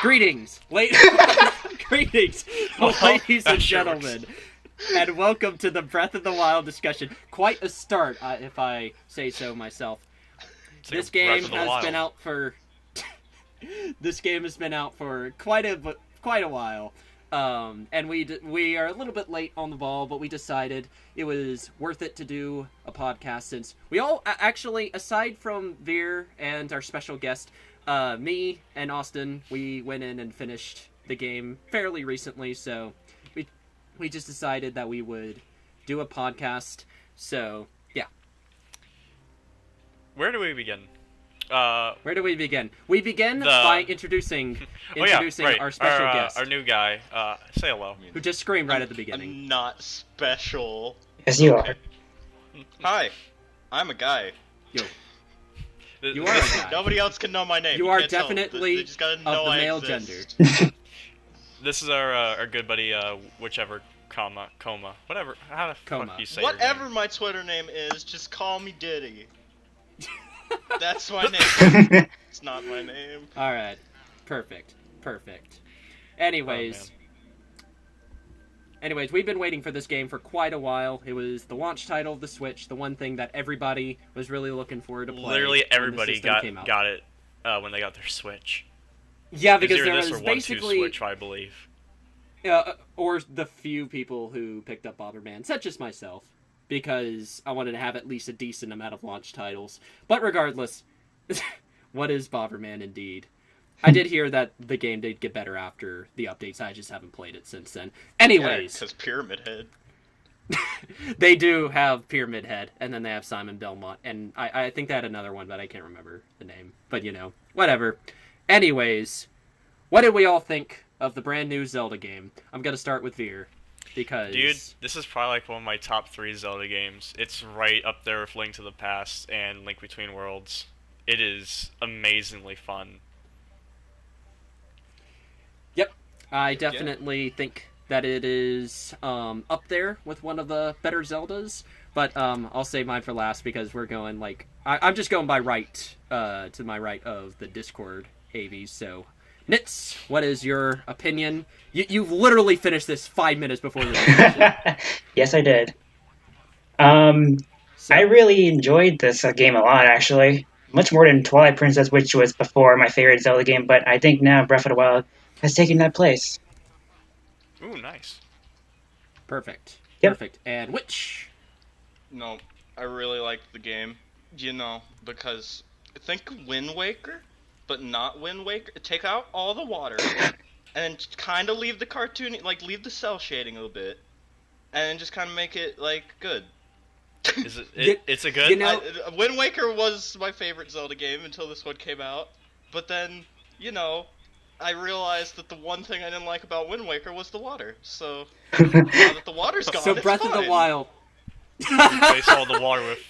Greetings, greetings, ladies and gentlemen, and welcome to the Breath of the Wild discussion. Quite a start, if I say so myself. This game has been out for quite a while, and we are a little bit late on the ball, but we decided it was worth it to do a podcast since we all actually, aside from Veer and our special guest, me and Austin, we went in and finished the game fairly recently, so we just decided that we would do a podcast. So yeah. Where do we begin? We begin by introducing our special guest. Our new guy. Say hello. Who just screamed right at the beginning. I'm not special. Yes, you are. Hi, I'm a guy. Yo. You are a guy. Nobody else can know my name. You are definitely they just gotta of know the I male exist. gender. This is our good buddy, WhicheverComa. Whatever. How the fuck you say your Whatever name? my Twitter name is, just call me Diddy. That's my name. It's not my name. Alright. Perfect. Anyways, we've been waiting for this game for quite a while. It was the launch title of the Switch, the one thing that everybody was really looking forward to play. Literally everybody got it when they got their Switch. Yeah, because there this was or basically... 1-2 Switch, I believe. Or the few people who picked up Bomberman, such as myself, because I wanted to have at least a decent amount of launch titles. But regardless, what is Bomberman indeed? I did hear that the game did get better after the updates. I just haven't played it since then. Anyways, because Pyramid Head. They do have Pyramid Head, and then they have Simon Belmont, and I think they had another one, but I can't remember the name. But whatever. Anyways, what did we all think of the brand new Zelda game? I'm gonna start with Veer, because... Dude, this is probably like one of my top 3 Zelda games. It's right up there with Link to the Past and Link Between Worlds. It is amazingly fun. Yep, I definitely think that it is up there with one of the better Zeldas, but I'll save mine for last because we're going I'm just going by to my right of the Discord AVs, so... Nits, what is your opinion? You've literally finished this 5 minutes before the discussion. Yes, I did. I really enjoyed this game a lot, actually. Much more than Twilight Princess, which was before my favorite Zelda game, but I think now Breath of the Wild has taken that place. Ooh, nice. Perfect. Yep. Perfect. And which? No, I really liked the game. Because think Wind Waker, but not Wind Waker. Take out all the water, and kind of leave the cartoon, leave the cell shading a little bit, and just kind of make it good. Is it? It's a good. Wind Waker was my favorite Zelda game until this one came out, but then I realized that the one thing I didn't like about Wind Waker was the water. So now that the water's gone, So it's Breath fine. of the Wild. Replace all the water with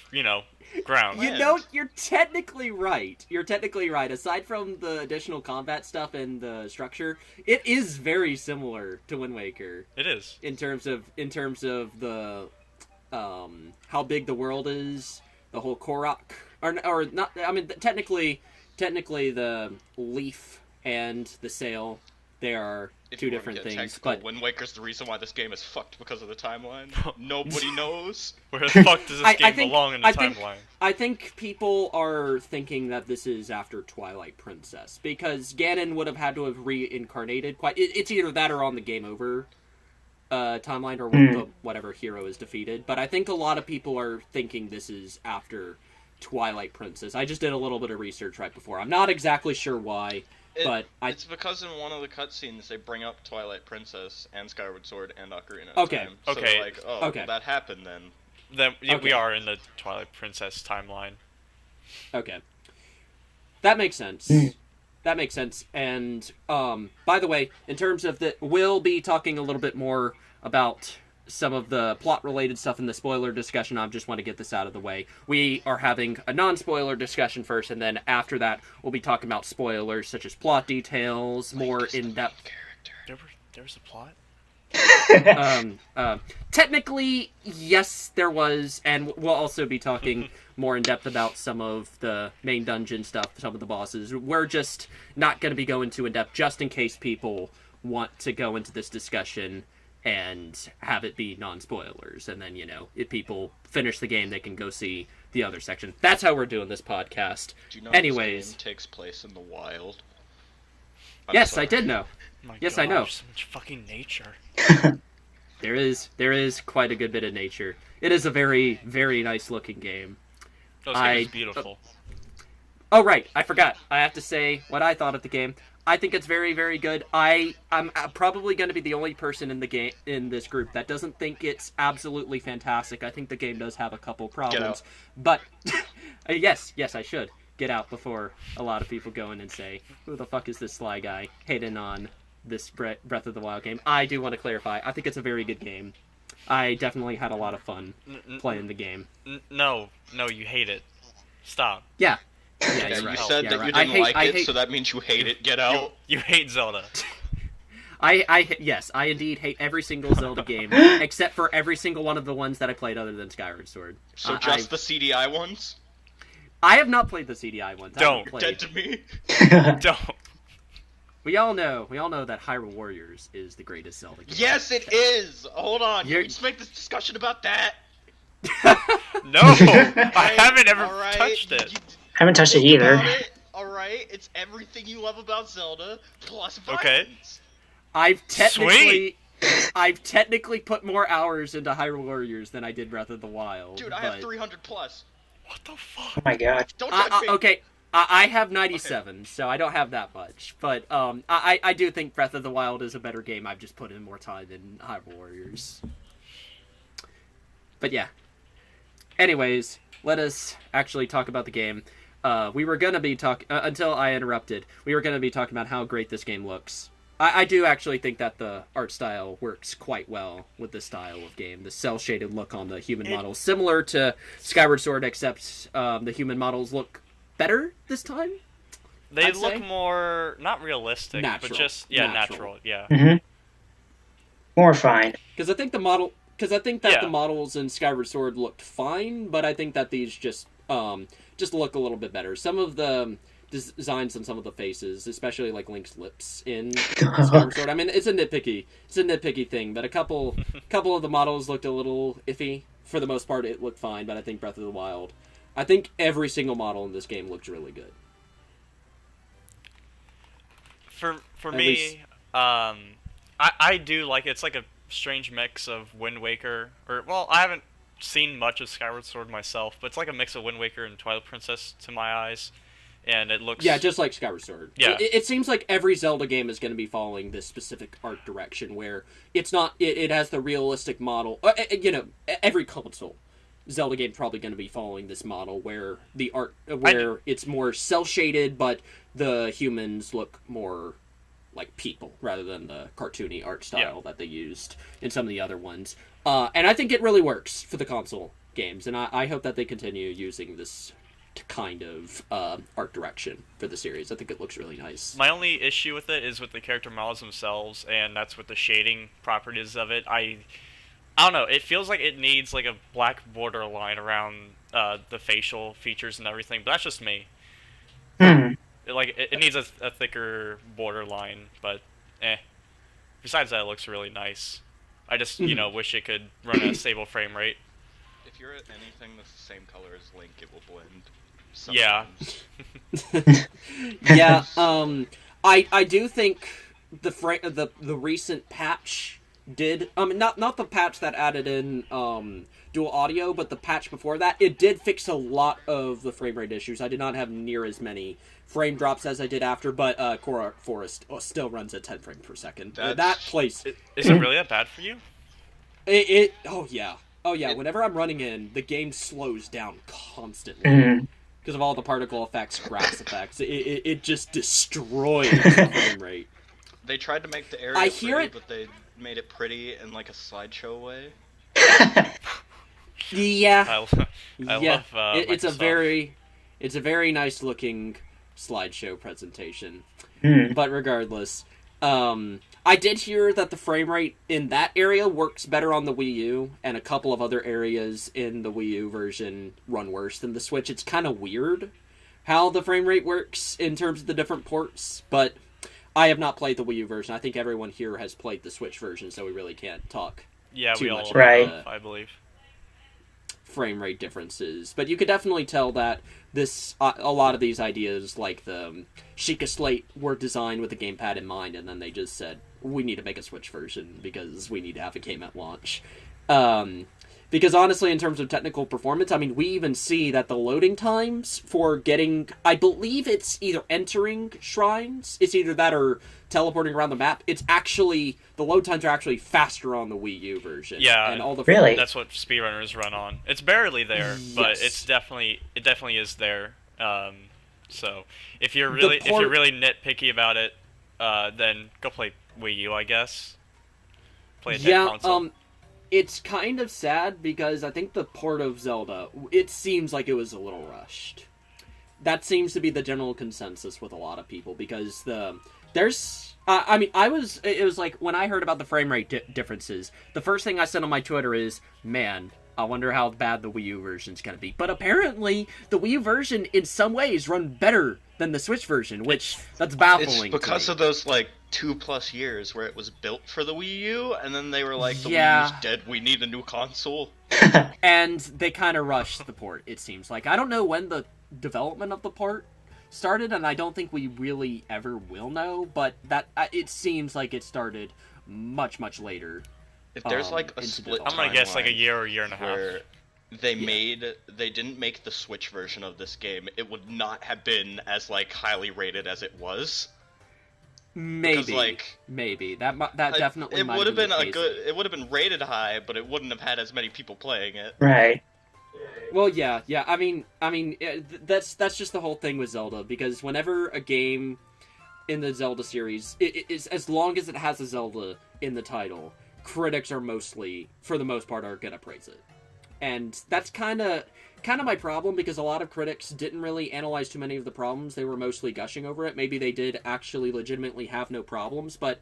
ground. You're technically right. Aside from the additional combat stuff and the structure, it is very similar to Wind Waker. It is. In terms of the how big the world is, the whole Korok, or not. I mean, technically the leaf and the sail, they are two different things. But Wind Waker's the reason why this game is fucked because of the timeline. Nobody knows. Where the fuck does this game belong in the timeline? I think people are thinking that this is after Twilight Princess, because Ganon would have had to have reincarnated. It's either that or on the Game Over timeline, or whatever hero is defeated. But I think a lot of people are thinking this is after Twilight Princess. I just did a little bit of research right before. I'm not exactly sure why. It's because in one of the cutscenes they bring up Twilight Princess and Skyward Sword and Ocarina of Okay. Time. So Okay. they're well, that happened then. We are in the Twilight Princess timeline. Okay. That makes sense. That makes sense. And, by the way, in terms of we'll be talking a little bit more about some of the plot-related stuff in the spoiler discussion. I just want to get this out of the way. We are having a non-spoiler discussion first, and then after that, we'll be talking about spoilers, such as plot details, more in-depth... There was a plot? Technically, yes, there was, and we'll also be talking more in depth about some of the main dungeon stuff, some of the bosses. We're just not going to be going too in depth, just in case people want to go into this discussion and have it be non-spoilers. And then, if people finish the game, they can go see the other section. That's how we're doing this podcast. Do you know Anyways, this game takes place in the wild? yes, sorry. I did know. My Yes, God, I know. So much fucking nature. There is quite a good bit of nature. It is a very, very nice looking game. Oh, this game is beautiful. Oh, right, I forgot. I have to say what I thought of the game. I think it's very, very good. I'm probably going to be the only person in this group that doesn't think it's absolutely fantastic. I think the game does have a couple problems, but yes, I should get out before a lot of people go in and say, "Who the fuck is this sly guy hating on this Breath of the Wild game?" I do want to clarify. I think it's a very good game. I definitely had a lot of fun playing the game. No, you hate it. Stop. Yeah. Yeah, you're you right. said Yeah, that right. you didn't like it, hate... so that means you hate it. Get out. You hate Zelda. Yes, I indeed hate every single Zelda game, except for every single one of the ones that I played other than Skyward Sword. So just the CDI ones? I have not played the CDI ones. Don't. Dead to me. Don't. We all know that Hyrule Warriors is the greatest Zelda game. Yes, it is. Hold on. You're- Can we just make this discussion about that? No, I haven't ever Alright, touched it. Haven't touched it think either. about it. Alright, it's everything you love about Zelda plus violence. Okay. I've technically put more hours into Hyrule Warriors than I did Breath of the Wild. Dude, I have 300 plus. What the Oh fuck? my god. Don't judge me. Okay, I have 97, so I don't have that much. But I do think Breath of the Wild is a better game. I've just put in more time in Hyrule Warriors. But yeah. Anyways, let us actually talk about the game. We were going to be talking, until I interrupted, we were going to be talking about how great this game looks. I do actually think that the art style works quite well with this style of game. The cel-shaded look on the human models. Similar to Skyward Sword, except the human models look better this time. They I'd look say. more, not realistic, Natural. but just, natural, yeah. Mm-hmm. More fine. Because I think the models in Skyward Sword looked fine, but I think that these just look a little bit better. Some of the designs on some of the faces, especially like Link's lips in Skyward Sword. I mean, it's a nitpicky thing, but a couple of the models looked a little iffy. For the most part, it looked fine, but I think Breath of the Wild, I think every single model in this game looks really good. For At me, least- I do like it's like a strange mix of Wind Waker, I haven't seen much of Skyward Sword myself, but it's like a mix of Wind Waker and Twilight Princess to my eyes, and it looks just like Skyward Sword. Yeah. It seems like every Zelda game is going to be following this specific art direction, where it's not. It has the realistic model. Every console Zelda game probably going to be following this model, where the art, it's more cel shaded, but the humans look more like people rather than the cartoony art style that they used in some of the other ones. And I think it really works for the console games, and I hope that they continue using this kind of art direction for the series. I think it looks really nice. My only issue with it is with the character models themselves, and that's with the shading properties of it. I don't know. It feels like it needs like a black border line around the facial features and everything, but that's just me. It needs a thicker border line, but Besides that, it looks really nice. I just wish it could run a stable frame rate. If you're at anything that's the same color as Link, it will blend. Yeah. Sometimes. Yeah, I do think the recent patch did not the patch that added in dual audio, but the patch before that, it did fix a lot of the frame rate issues. I did not have near as many frame drops as I did after, but Korra Forest still runs at 10 frames per second. That place Is it really that bad for you? oh yeah. Whenever I'm running in, the game slows down constantly. Because of all the particle effects, grass effects, it just destroys the frame rate. They tried to make the area pretty, but they made it pretty in like a slideshow way. Yeah, I love. it's a Microsoft. very nice looking slideshow presentation. But regardless, I did hear that the frame rate in that area works better on the Wii U, and a couple of other areas in the Wii U version run worse than the Switch. It's kind of weird how the frame rate works in terms of the different ports, but I have not played the Wii U version. I think everyone here has played the Switch version, so we really can't talk too we all much Right. about I believe. frame rate differences. But you could definitely tell that a lot of these ideas, like the Sheikah Slate, were designed with the gamepad in mind, and then they just said, we need to make a Switch version because we need to have a game at launch. Because honestly, in terms of technical performance, I mean, we even see that the loading times for getting, I believe it's either entering shrines, it's either that or teleporting around the map. It's actually, the load times are actually faster on the Wii U version. Yeah, and all the Really? That's what speedrunners run on. It's barely there, but Yes. it definitely is there. So if you're The port- really nitpicky about it, then go play Wii U, I guess. Play a dead console. It's kind of sad because I think the port of Zelda, it seems like it was a little rushed. That seems to be the general consensus with a lot of people because it was like when I heard about the frame rate differences, the first thing I said on my Twitter is, man, I wonder how bad the Wii U version's going to be. But apparently, the Wii U version in some ways run better than the Switch version, which that's baffling. It's because to me. of those like 2+ years where it was built for the Wii U, and then they were like, the Yeah. Wii U's dead, we need a new console. And they kind of rushed the port, it seems like. I don't know when the development of the port started, and I don't think we really ever will know, but that it seems like it started much, much later. If there's like a into split I'm gonna guess like a timeline year or year and a half. where they didn't make the Switch version of this game, it would not have been as like highly rated as it was. Maybe, like, maybe that definitely It might would have been the a case. good. It would have been rated high, but it wouldn't have had as many people playing it. Right. Well, yeah. I mean, that's just the whole thing with Zelda, because whenever a game in the Zelda series, it is, as long as it has a Zelda in the title, critics are mostly, for the most part, are gonna praise it, and that's kind of my problem, because a lot of critics didn't really analyze too many of the problems. They were mostly gushing over it. Maybe they did actually legitimately have no problems, but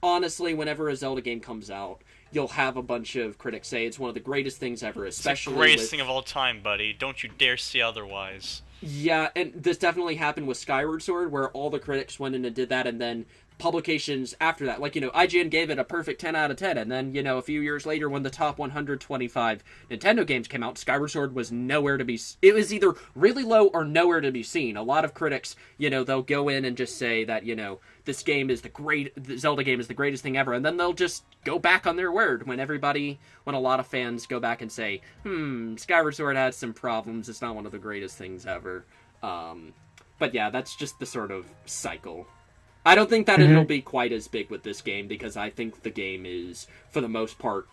honestly, whenever a Zelda game comes out, you'll have a bunch of critics say it's one of the greatest things ever, especially It's the greatest with... thing of all time, buddy. Don't you dare say otherwise. Yeah, and this definitely happened with Skyward Sword, where all the critics went in and did that, and then publications after that, like, IGN gave it a perfect 10 out of 10, and then, a few years later, when the top 125 Nintendo games came out, Skyward Sword was nowhere to be... It was either really low or nowhere to be seen. A lot of critics, they'll go in and just say that, this game is the Zelda game is the greatest thing ever, and then they'll just go back on their word when a lot of fans go back and say, Skyward Sword had some problems, it's not one of the greatest things ever. But yeah, that's just the sort of cycle. I don't think that it'll be quite as big with this game, because I think the game is, for the most part,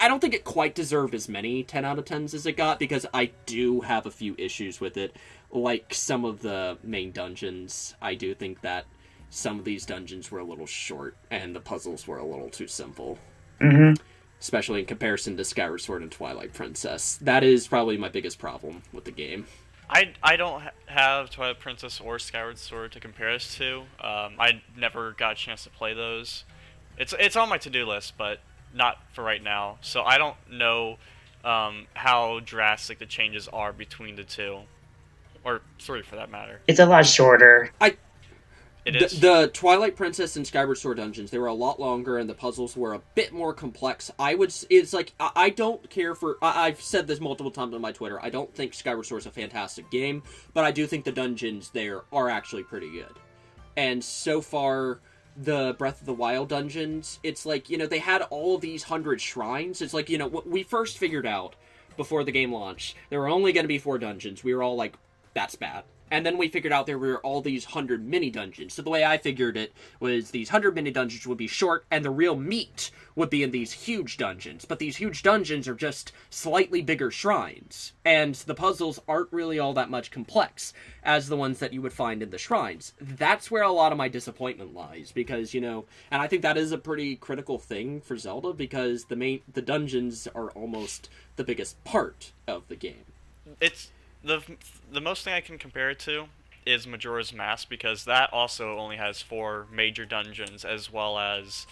I don't think it quite deserved as many 10 out of 10s as it got, because I do have a few issues with it. Like some of the main dungeons, I do think that some of these dungeons were a little short, and the puzzles were a little too simple. Mm-hmm. Especially in comparison to Skyward Sword and Twilight Princess. That is probably my biggest problem with the game. I don't have Twilight Princess or Skyward Sword to compare us to. I never got a chance to play those. It's on my to-do list, but not for right now. So I don't know how drastic the changes are between the two, or three for that matter. It's a lot shorter. It is. The Twilight Princess and Skyward Sword dungeons, they were a lot longer, and the puzzles were a bit more complex. It's like, I don't care for... I've said this multiple times on my Twitter. I don't think Skyward Sword's a fantastic game, but I do think the dungeons there are actually pretty good. And so far, the Breath of the Wild dungeons, it's like, they had all these 100 shrines. It's like, what we first figured out before the game launched, there were only going to be 4 dungeons. We were all like, that's bad. And then we figured out there were all these 100 mini-dungeons. So the way I figured it was these 100 mini-dungeons would be short, and the real meat would be in these huge dungeons. But these huge dungeons are just slightly bigger shrines. And the puzzles aren't really all that much complex as the ones that you would find in the shrines. That's where a lot of my disappointment lies. Because, and I think that is a pretty critical thing for Zelda, because the dungeons are almost the biggest part of the game. It's... The most thing I can compare it to is Majora's Mask, because that also only has 4 major dungeons as well as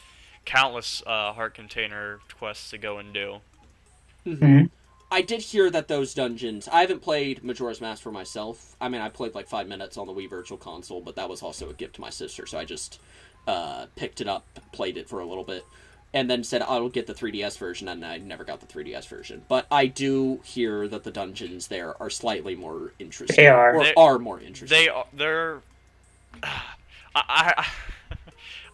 countless heart container quests to go and do. Mhm. I did hear that those dungeons. I haven't played Majora's Mask for myself. I mean, I played like 5 minutes on the Wii Virtual Console, but that was also a gift to my sister, so I just picked it up, played it for a little bit, and then said I'll get the 3DS version, and I never got the 3DS version. But I do hear that the dungeons there are slightly more interesting. They are. Or are more interesting. They're. I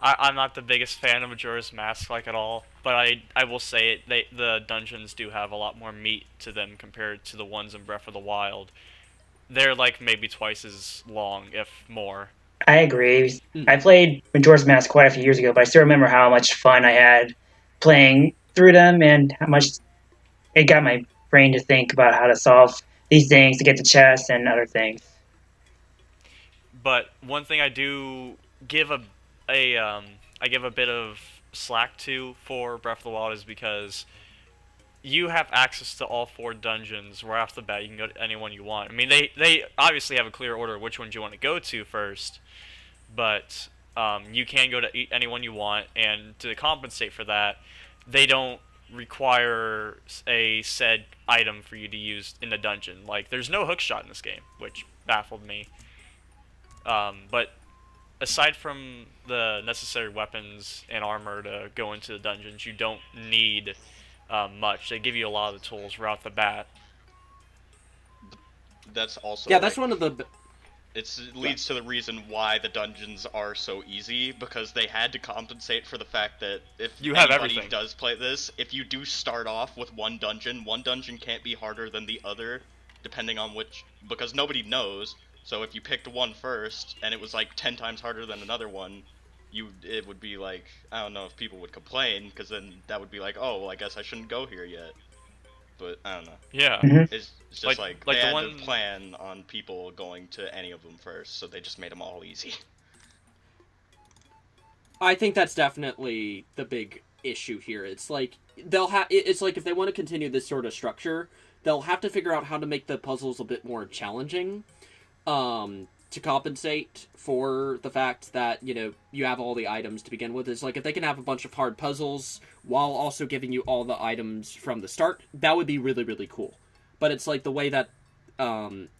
I'm not the biggest fan of Majora's Mask like at all, but I will say it. The dungeons do have a lot more meat to them compared to the ones in Breath of the Wild. They're like maybe twice as long, if more. I agree. I played Majora's Mask quite a few years ago, but I still remember how much fun I had playing through them and how much it got my brain to think about how to solve these things to get to chests and other things. But one thing I do give I give a bit of slack to for Breath of the Wild is because you have access to all 4 dungeons right off the bat. You can go to any one you want. I mean, they obviously have a clear order of which ones you want to go to first, but you can go to any one you want, and to compensate for that, they don't require a said item for you to use in the dungeon. Like, there's no hookshot in this game, which baffled me. But aside from the necessary weapons and armor to go into the dungeons, you don't need much. They give you a lot of the tools right off the bat. That's also Yeah, that's one of the. It leads to the reason why the dungeons are so easy, because they had to compensate for the fact that if You have anybody everything. does play this, if you do start off with one dungeon can't be harder than the other, depending on which, because nobody knows. So if you picked one first and it was like 10 times harder than another one, it would be like, I don't know if people would complain, because then that would be like, oh, well, I guess I shouldn't go here yet. But I don't know. Yeah. Mhm. It's just like like they the had one- to plan on people going to any of them first, so they just made them all easy. I think that's definitely the big issue here. It's like It's like if they want to continue this sort of structure, they'll have to figure out how to make the puzzles a bit more challenging, to compensate for the fact that you have all the items to begin with. Is like if they can have a bunch of hard puzzles while also giving you all the items from the start, that would be really, really cool. But it's like the way that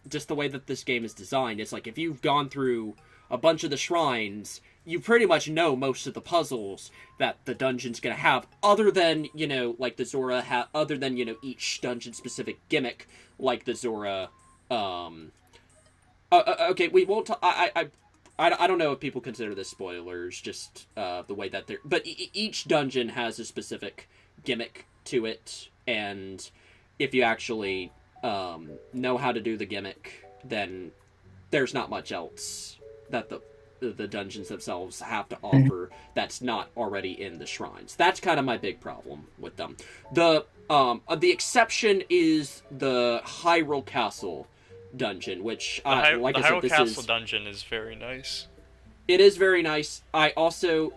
just the way that this game is designed. It's like if you've gone through a bunch of the shrines, you pretty much know most of the puzzles that the dungeon's gonna have, other than like the Zora other than each dungeon specific gimmick, like the Zora. Okay, we won't. I don't know if people consider this spoilers, just the way that they're. But each dungeon has a specific gimmick to it, and if you actually know how to do the gimmick, then there's not much else that the dungeons themselves have to offer that's not already in the shrines. That's kind of my big problem with them. The exception is the Hyrule Castle dungeon, which like I said, Hyrule this Castle is dungeon is very nice. it is very nice. I also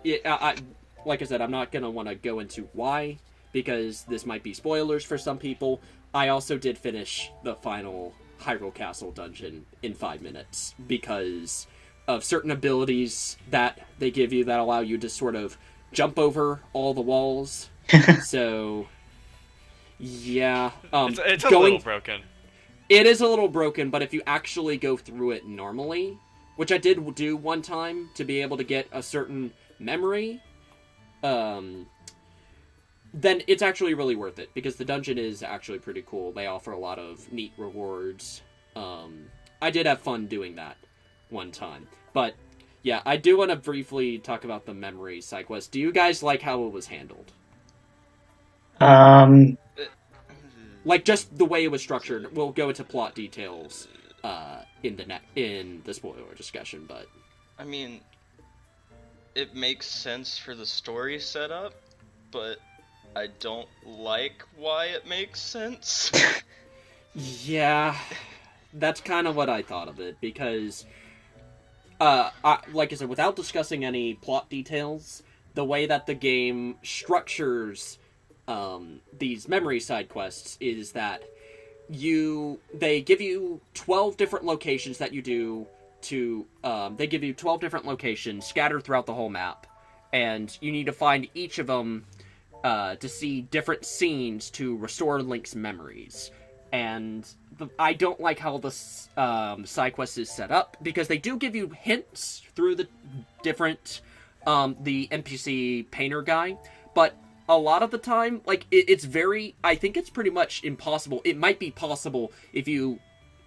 like I said, I'm not gonna want to go into why, because this might be spoilers for some people. I also did finish the final Hyrule Castle dungeon in 5 minutes because of certain abilities that they give you that allow you to sort of jump over all the walls. So yeah, It's a little broken. it is a little broken, but if you actually go through it normally, which I did do one time to be able to get a certain memory, then it's actually really worth it, because the dungeon is actually pretty cool. They offer a lot of neat rewards. I did have fun doing that one time. But yeah, I do want to briefly talk about the memory side quest. Do you guys like how it was handled? Like, just the way it was structured. We'll go into plot details in the spoiler discussion, but I mean, it makes sense for the story setup, but I don't like why it makes sense. yeah, that's kind of what I thought of it, because like I said, without discussing any plot details, the way that the game structures these memory side quests is that they give you 12 different locations that you do to, they give you 12 different locations scattered throughout the whole map, and you need to find each of them to see different scenes to restore Link's memories. And I don't like how the side quest is set up, because they do give you hints through the different, the NPC painter guy, but a lot of the time, like, it's very, I think it's pretty much impossible. It might be possible if you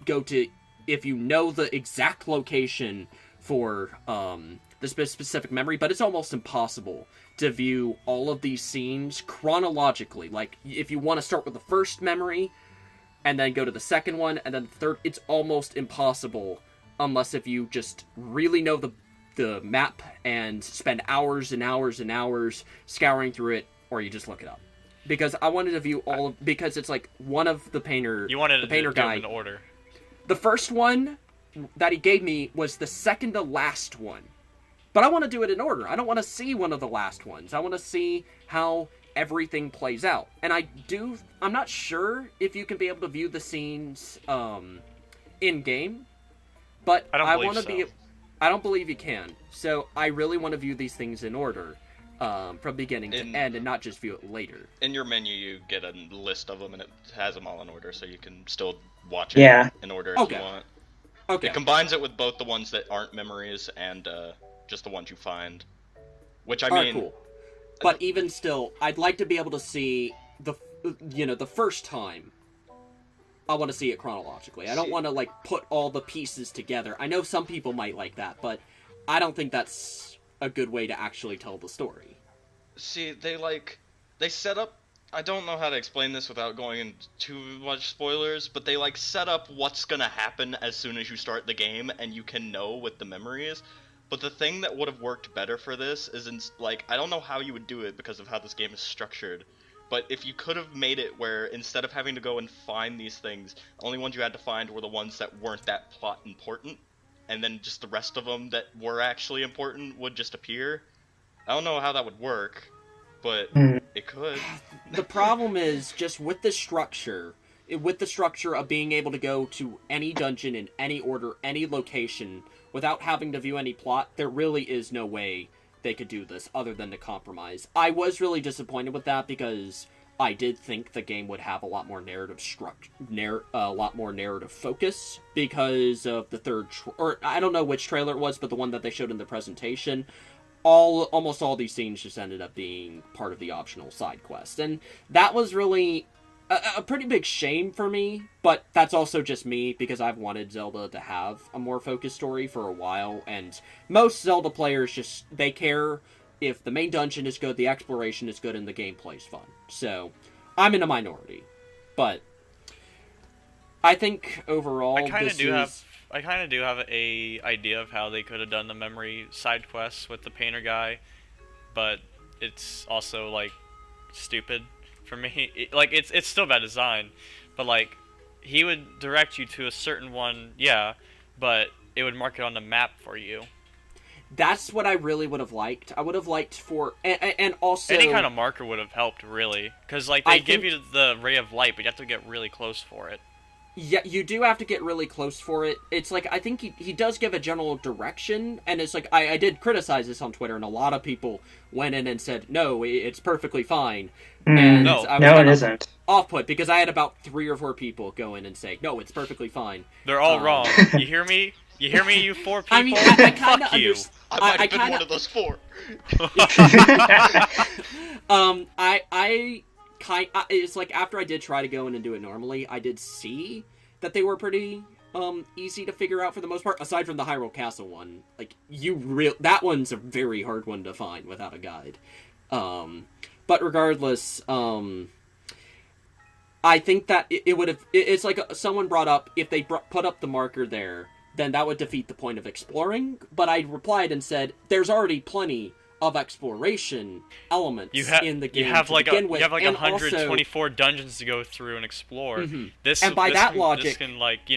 know the exact location for, the specific memory, but it's almost impossible to view all of these scenes chronologically. Like, if you want to start with the first memory, and then go to the second one, and then the third, it's almost impossible, unless if you just really know the map, and spend hours and hours and hours scouring through it, or you just look it up. Because I wanted to view all of, because it's like, one of the painter, You wanted the to painter do them guy, in order. the first one that he gave me was the second to last one. But I want to do it in order. I don't want to see one of the last ones. I want to see how everything plays out. And I'm not sure if you can be able to view the scenes in-game, but I don't believe you can. So I really want to view these things in order, from beginning to end, and not just view it later. In your menu, you get a list of them, and it has them all in order, so you can still watch it in order if you want. Okay. It combines it with both the ones that aren't memories and just the ones you find. Which, I mean... cool. But even still, I'd like to be able to see the first time. I want to see it chronologically. I don't want to, like, put all the pieces together. I know some people might like that, but I don't think that's a good way to actually tell the story. See, they set up... I don't know how to explain this without going into too much spoilers, but they, like, set up what's gonna happen as soon as you start the game, and you can know what the memory is. But the thing that would have worked better for this is, I don't know how you would do it because of how this game is structured, but if you could have made it where instead of having to go and find these things, the only ones you had to find were the ones that weren't that plot important, and then just the rest of them that were actually important would just appear. I don't know how that would work, but it could. The problem is, just with the structure of being able to go to any dungeon in any order, any location, without having to view any plot, there really is no way they could do this other than to compromise. I was really disappointed with that because I did think the game would have a lot more narrative focus because of the third, or I don't know which trailer it was, but the one that they showed in the presentation. Almost all these scenes just ended up being part of the optional side quest, and that was really a pretty big shame for me, but that's also just me, because I've wanted Zelda to have a more focused story for a while, and most Zelda players they care if the main dungeon is good, the exploration is good, and the gameplay is fun. So, I'm in a minority. But, I think overall, I kind of do have a idea of how they could have done the memory side quests with the painter guy, but it's also, like, stupid. For me, it's still bad design, but, like, he would direct you to a certain one, but it would mark it on the map for you. That's what I really would have liked. I would have liked and also... Any kind of marker would have helped, really. Because, like, they give you the ray of light, but you have to get really close for it. Yeah, you do have to get really close for it. It's like, I think he does give a general direction, and it's like, I did criticize this on Twitter, and a lot of people went in and said, no, it's perfectly fine. And no, it isn't. Off-put, because I had about 3 or 4 people go in and say, no, it's perfectly fine. They're all wrong. You hear me? You hear me, you 4 people? I mean, I kind of I might have been one of those 4. It's like, after I did try to go in and do it normally, I did see that they were pretty easy to figure out for the most part, aside from the Hyrule Castle one. Like, that one's a very hard one to find without a guide. But regardless, I think that it would have... It's like someone brought up, if they put up the marker there, then that would defeat the point of exploring. But I replied and said, there's already plenty of exploration elements in the game. You have like to begin with, 124 also, dungeons to go through and explore. Mm-hmm. This can, like,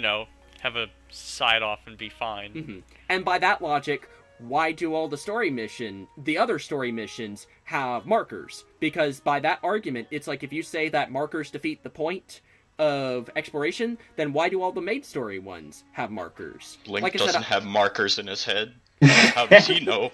have a side off and be fine. Mm-hmm. And by that logic, why do all the other story missions have markers? Because by that argument, it's like, if you say that markers defeat the point, of exploration, then why do all the main story ones have markers? Link Like I doesn't said, have markers in his head. How does he know?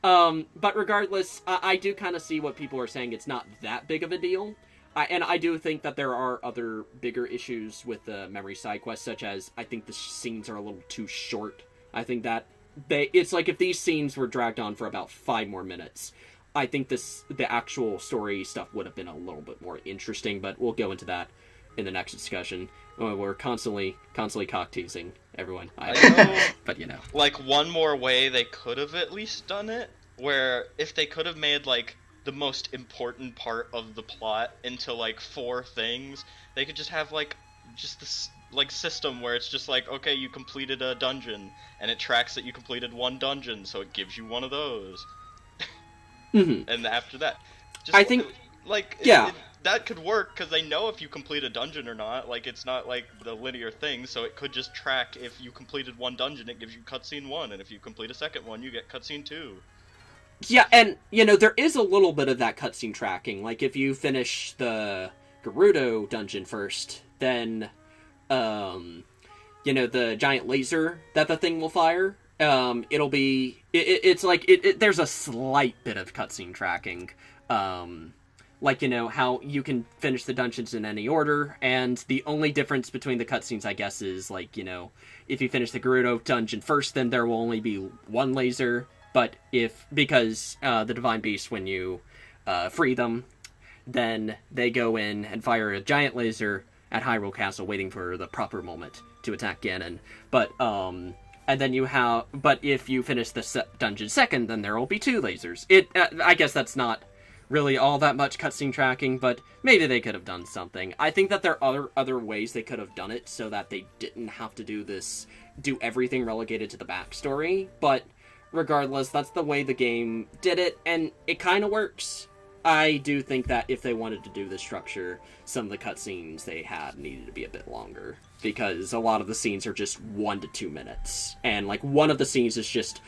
but regardless, I do kind of see what people are saying. It's not that big of a deal. And I do think that there are other bigger issues with the memory side quests, such as I think the scenes are a little too short. I think that it's like if these scenes were dragged on for about 5 more minutes, I think the actual story stuff would have been a little bit more interesting, but we'll go into that in the next discussion. We're constantly cock teasing everyone. I know, but you know, like one more way they could have at least done it, where if they could have made like the most important part of the plot into like 4 things, they could just have like just this like system where it's just like, okay, you completed a dungeon and it tracks that you completed 1 dungeon, so it gives you one of those. Mm-hmm. And after that, just I think, like, yeah, that could work because they know if you complete a dungeon or not. Like, it's not like the linear thing, so it could just track if you completed 1 dungeon, it gives you cutscene 1, and if you complete a second one, you get cutscene 2. Yeah, and you know there is a little bit of that cutscene tracking. Like if you finish the Gerudo dungeon first, then you know the giant laser that the thing will fire. It'll be it's like there's a slight bit of cutscene tracking. Like, you know, how you can finish the dungeons in any order, and the only difference between the cutscenes, I guess, is, like, you know, if you finish the Gerudo dungeon first, then there will only be 1 laser, but because the Divine Beasts, when you free them, then they go in and fire a giant laser at Hyrule Castle, waiting for the proper moment to attack Ganon, but if you finish the dungeon second, then there will be 2 lasers. I guess that's not really all that much cutscene tracking, but maybe they could have done something. I think that there are other ways they could have done it so that they didn't have to do everything relegated to the backstory, but regardless, that's the way the game did it, and it kind of works. I do think that if they wanted to do this structure, some of the cutscenes they had needed to be a bit longer, because a lot of the scenes are just 1 to 2 minutes, and like one of the scenes is just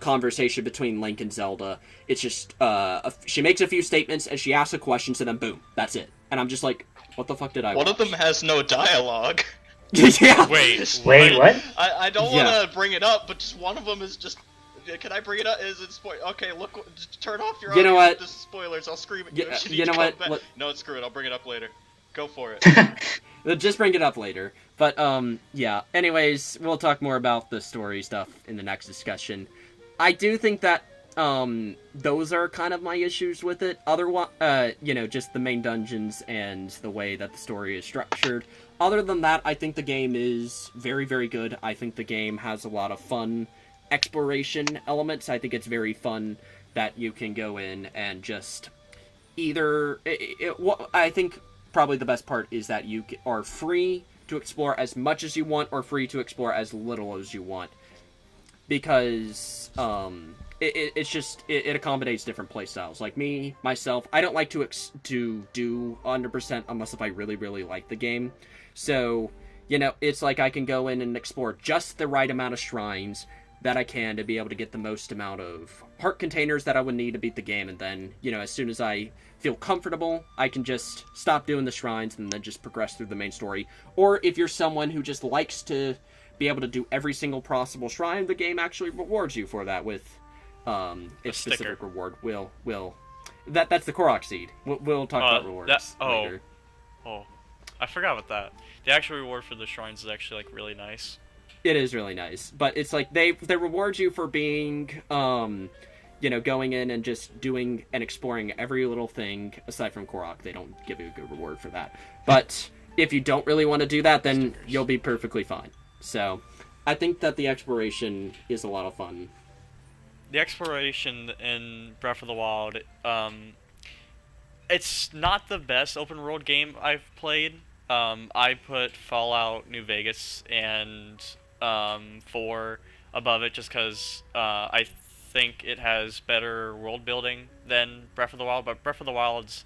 conversation between Link and Zelda. It's just she makes a few statements and she asks a question, and then boom, that's it. And I'm just like, what the fuck did I watch? One of them has no dialogue. Yeah. Wait, what? I don't want to bring it up, but just one of them is just. Can I bring it up? Is it spoil? Okay, look, just turn off your. You know what? This is spoilers. I'll scream at you. You know what? No, screw it. I'll bring it up later. Go for it. Just bring it up later. But yeah. Anyways, we'll talk more about the story stuff in the next discussion. I do think that those are kind of my issues with it. Otherwise, you know, just the main dungeons and the way that the story is structured. Other than that, I think the game is very, very good. I think the game has a lot of fun exploration elements. I think it's very fun that you can go in and just either... I think probably the best part is that you are free to explore as much as you want or free to explore as little as you want. Because it accommodates different playstyles. Like myself, I don't like to do 100% unless if I really, really like the game. So, you know, it's like I can go in and explore just the right amount of shrines that I can to be able to get the most amount of heart containers that I would need to beat the game, and then, you know, as soon as I feel comfortable, I can just stop doing the shrines and then just progress through the main story. Or if you're someone who just likes to be able to do every single possible shrine, the game actually rewards you for that with its specific reward. That's the Korok seed. We'll talk about rewards later. Oh, I forgot about that. The actual reward for the shrines is actually like really nice. It is really nice, but it's like they reward you for being, you know, going in and just doing and exploring every little thing aside from Korok. They don't give you a good reward for that. But if you don't really want to do that, then you'll be perfectly fine. So, I think that the exploration is a lot of fun. The exploration in Breath of the Wild, it's not the best open world game I've played. I put Fallout New Vegas and 4 above it just because I think it has better world building than Breath of the Wild, but Breath of the Wild's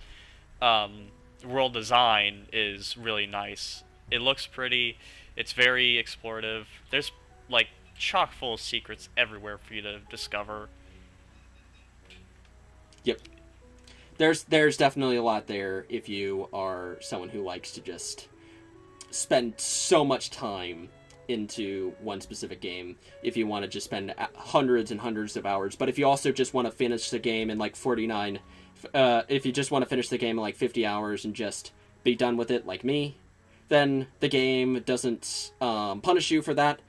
world design is really nice. It looks pretty, it's very explorative. There's like chock full of secrets everywhere for you to discover. Yep. There's definitely a lot there if you are someone who likes to just spend so much time into one specific game if you want to just spend hundreds and hundreds of hours. But if you also just want to finish the game in like 49, if you just want to finish the game in like 50 hours and just be done with it like me, then the game doesn't punish you for that.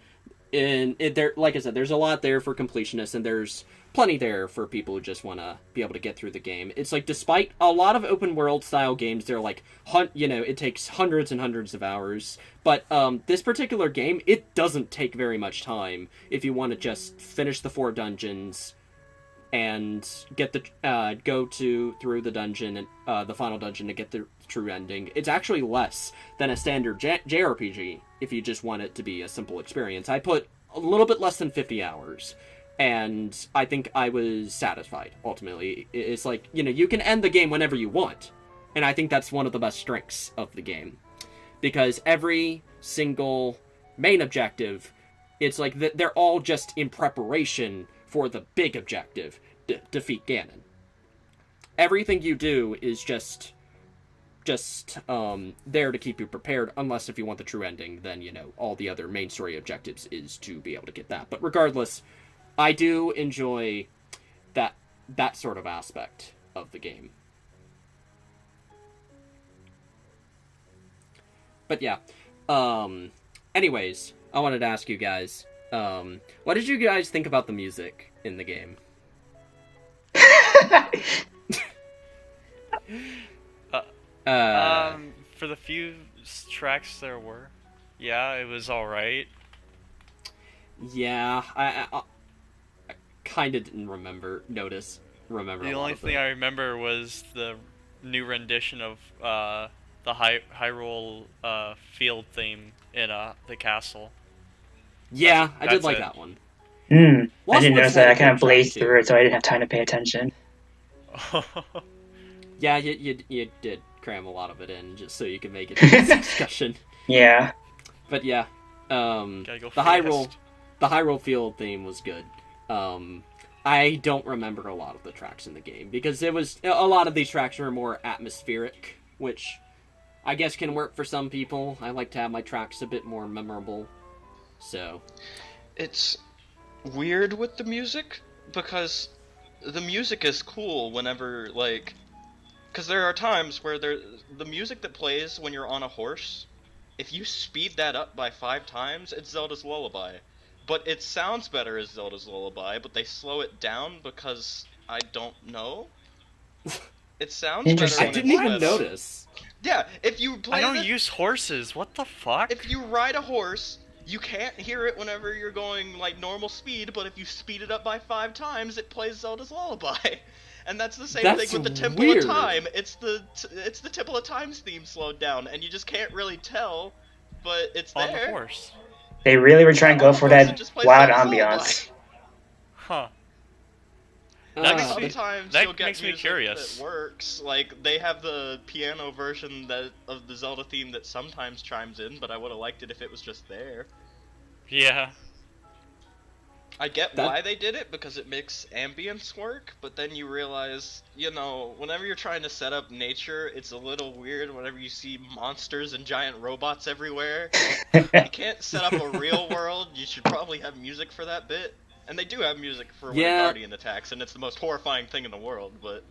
There, like I said, there's a lot there for completionists, and there's plenty there for people who just want to be able to get through the game. It's like, despite a lot of open world style games, they're like, it takes hundreds and hundreds of hours. But this particular game, it doesn't take very much time if you want to just finish the 4 dungeons and get the through the dungeon and the final dungeon to get the true ending. It's actually less than a standard JRPG if you just want it to be a simple experience. I put a little bit less than 50 hours, and I think I was satisfied, ultimately. It's like, you can end the game whenever you want, and I think that's one of the best strengths of the game. Because every single main objective, it's like they're all just in preparation for the big objective, defeat Ganon. Everything you do is just there to keep you prepared, unless if you want the true ending, then, all the other main story objectives is to be able to get that. But regardless, I do enjoy that sort of aspect of the game. But yeah, anyways, I wanted to ask you guys, what did you guys think about the music in the game? For the few tracks there were, yeah, it was alright. Yeah, I kind of didn't remember. The only thing I remember was the new rendition of the Hyrule field theme in the castle. Yeah, I did like that one. I didn't notice that. I kind of blazed through it, so I didn't have time to pay attention. Yeah, you did cram a lot of it in just so you could make it to this discussion. Yeah. But yeah, the Hyrule field theme was good. I don't remember a lot of the tracks in the game because a lot of these tracks were more atmospheric, which I guess can work for some people. I like to have my tracks a bit more memorable. So it's weird with the music because the music is cool whenever, like, because there are times where the music that plays when you're on a horse, if you speed that up by 5 times, it's Zelda's Lullaby. But it sounds better as Zelda's Lullaby, but they slow it down because I don't know. It sounds better when I didn't even notice. Yeah, if you play I don't use horses, what the fuck? If you ride a horse, you can't hear it whenever you're going, like, normal speed, but if you speed it up by 5 times, it plays Zelda's Lullaby. And that's the same thing with the Temple of Time. It's the Temple of Time's theme slowed down, and you just can't really tell, but it's there. On the horse. They really were trying to go for that loud ambiance. Huh. Sometimes that you'll get makes me music curious. that works. Like, they have the piano version of the Zelda theme that sometimes chimes in, but I would have liked it if it was just there. Yeah. I get why they did it, because it makes ambience work, but then you realize, whenever you're trying to set up nature, it's a little weird whenever you see monsters and giant robots everywhere. You can't set up a real world, you should probably have music for that bit. And they do have music for when a Guardian attacks, and it's the most horrifying thing in the world, but...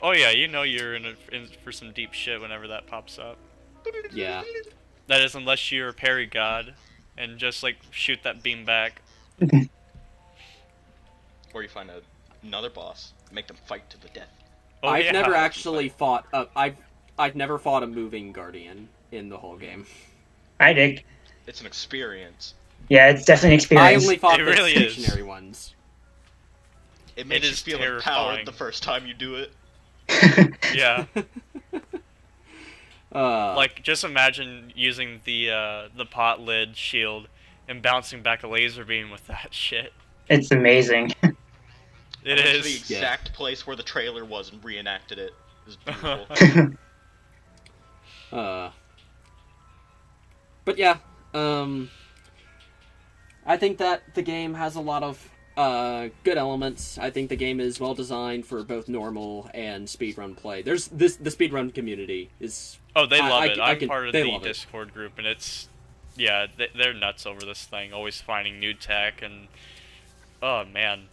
Oh yeah, you're in for some deep shit whenever that pops up. Yeah. That is, unless you're a parry god, and just, like, shoot that beam back. Or you find another boss, make them fight to the death. Oh, I've never actually fought... I've never fought a moving Guardian in the whole game. I did. It's an experience. Yeah, it's definitely an experience. I only fought It the really is. stationary ones. It makes It you is feel terrifying. empowered the first time you do it. Yeah. Like, just imagine using the pot lid shield and bouncing back a laser beam with that shit. It's amazing. It I went is. to the exact place where the trailer was and reenacted it. It was beautiful. But yeah, I think that the game has a lot of good elements. I think the game is well designed for both normal and speedrun play. The speedrun community is... Oh, they love it. I'm can, part of they the love it. Discord group, and it's... Yeah, they're nuts over this thing, always finding new tech, and... Oh, man.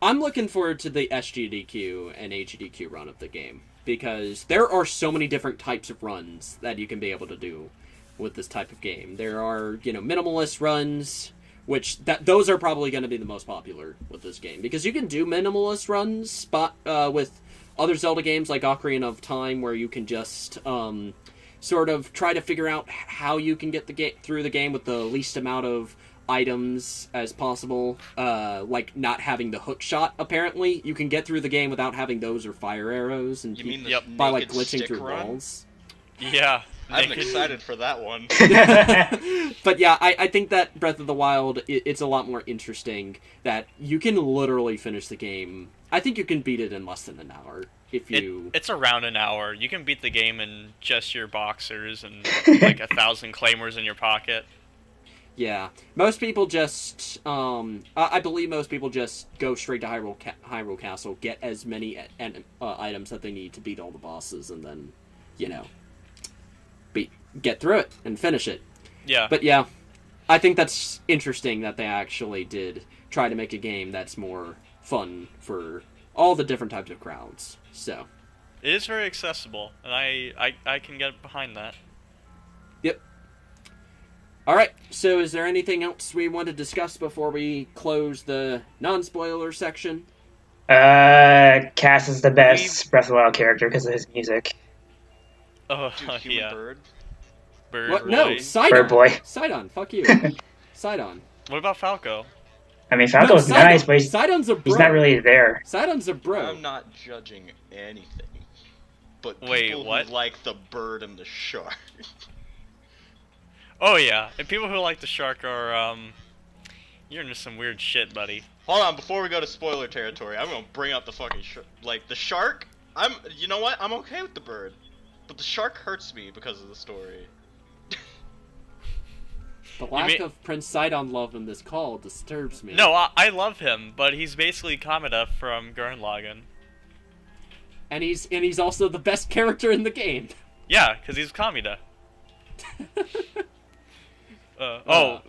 I'm looking forward to the SGDQ and HDQ run of the game, because there are so many different types of runs that you can be able to do with this type of game. There are, minimalist runs... which those are probably going to be the most popular with this game, because you can do minimalist runs with other Zelda games like Ocarina of Time, where you can just sort of try to figure out how you can get through the game with the least amount of items as possible, like not having the hook shot. Apparently, you can get through the game without having those or fire arrows, and You mean the by like naked glitching stick through run? walls. Yeah. I'm naked- excited for that one. But yeah, I think that Breath of the Wild, it's a lot more interesting that you can literally finish the game. I think you can beat it in less than an hour if you... It's around an hour. You can beat the game in just your boxers and like 1,000 claymores in your pocket. Yeah. Most people just... I believe most people just go straight to Hyrule Castle, get as many items that they need to beat all the bosses, and then, get through it and finish it. Yeah. But yeah, I think that's interesting that they actually did try to make a game that's more fun for all the different types of crowds. So It is very accessible, and I can get behind that. Yep. Alright, so is there anything else we want to discuss before we close the non-spoiler section? Cass is the best Breath of the Wild character because of his music. Oh, Dude, human yeah. bird. Bird What? boy. No, Sidon! Bird boy. Sidon, fuck you. Sidon. What about Falco? I mean, Falco's No, Sidon. nice, but Sidon's a bro. he's not really there. Sidon's a bro. I'm not judging anything, but Wait, people what? who like the bird and the shark. Oh yeah, and people who like the shark are you're into some weird shit, buddy. Hold on, before we go to spoiler territory, I'm gonna bring up the fucking the shark. You know what? I'm okay with the bird, but the shark hurts me because of the story. The lack of Prince Sidon love in this call disturbs me. No, I love him, but he's basically Kamada from Gurren Lagann. And he's also the best character in the game. Yeah, because he's Kamida.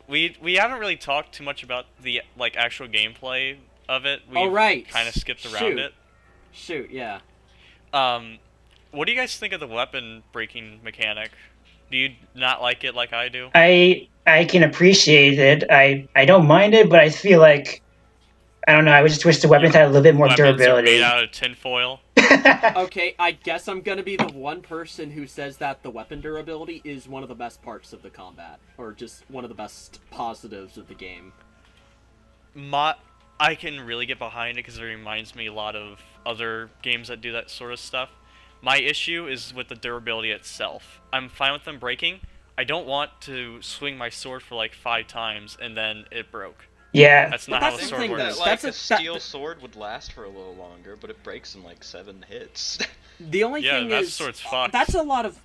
We haven't really talked too much about the actual gameplay of it. We right. kind of skipped around it. Shoot, yeah. What do you guys think of the weapon breaking mechanic? Do you not like it like I do? I can appreciate it. I don't mind it, but I feel like, I don't know, I would just wish the weapons had a little bit more Weapons are durability. made out of tinfoil. Okay, I guess I'm gonna be the one person who says that the weapon durability is one of the best parts of the combat, or just one of the best positives of the game. I can really get behind it because it reminds me a lot of other games that do that sort of stuff. My issue is with the durability itself. I'm fine with them breaking. I don't want to swing my sword for like 5 times and then it broke. Yeah. That's not But how that's a the sword thing, works. though. That a steel sword would last for a little longer, but it breaks in like 7 hits. The only thing that is, sword's fucked. that's a lot of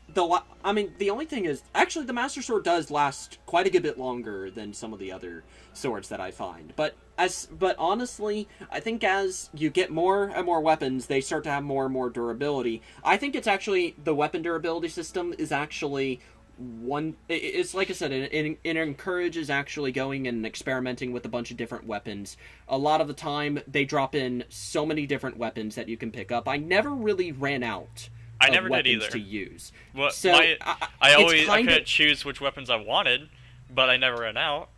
I mean, the only thing is, actually, the Master Sword does last quite a good bit longer than some of the other swords that I find. But honestly, I think as you get more and more weapons, they start to have more and more durability. I think it's actually the weapon durability system is actually it's like I said, it encourages actually going and experimenting with a bunch of different weapons. A lot of the time they drop in so many different weapons that you can pick up. I never really ran out I of never did weapons either. to use. Well, So I couldn't choose which weapons I wanted, but I never ran out.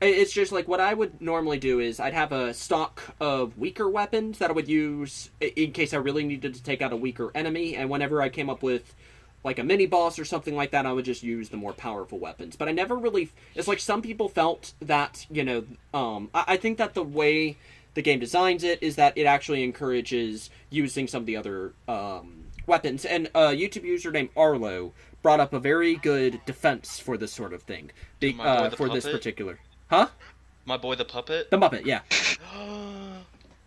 It's just like what I would normally do is I'd have a stock of weaker weapons that I would use in case I really needed to take out a weaker enemy, and whenever I came up with like a mini boss or something like that, I would just use the more powerful weapons. But I never really... It's like some people felt that, I think that the way the game designs it is that it actually encourages using some of the other weapons. And a YouTube user named Arlo brought up a very good defense for this sort of thing. My boy the for this puppet? particular... Huh? My boy the puppet. The Muppet, yeah.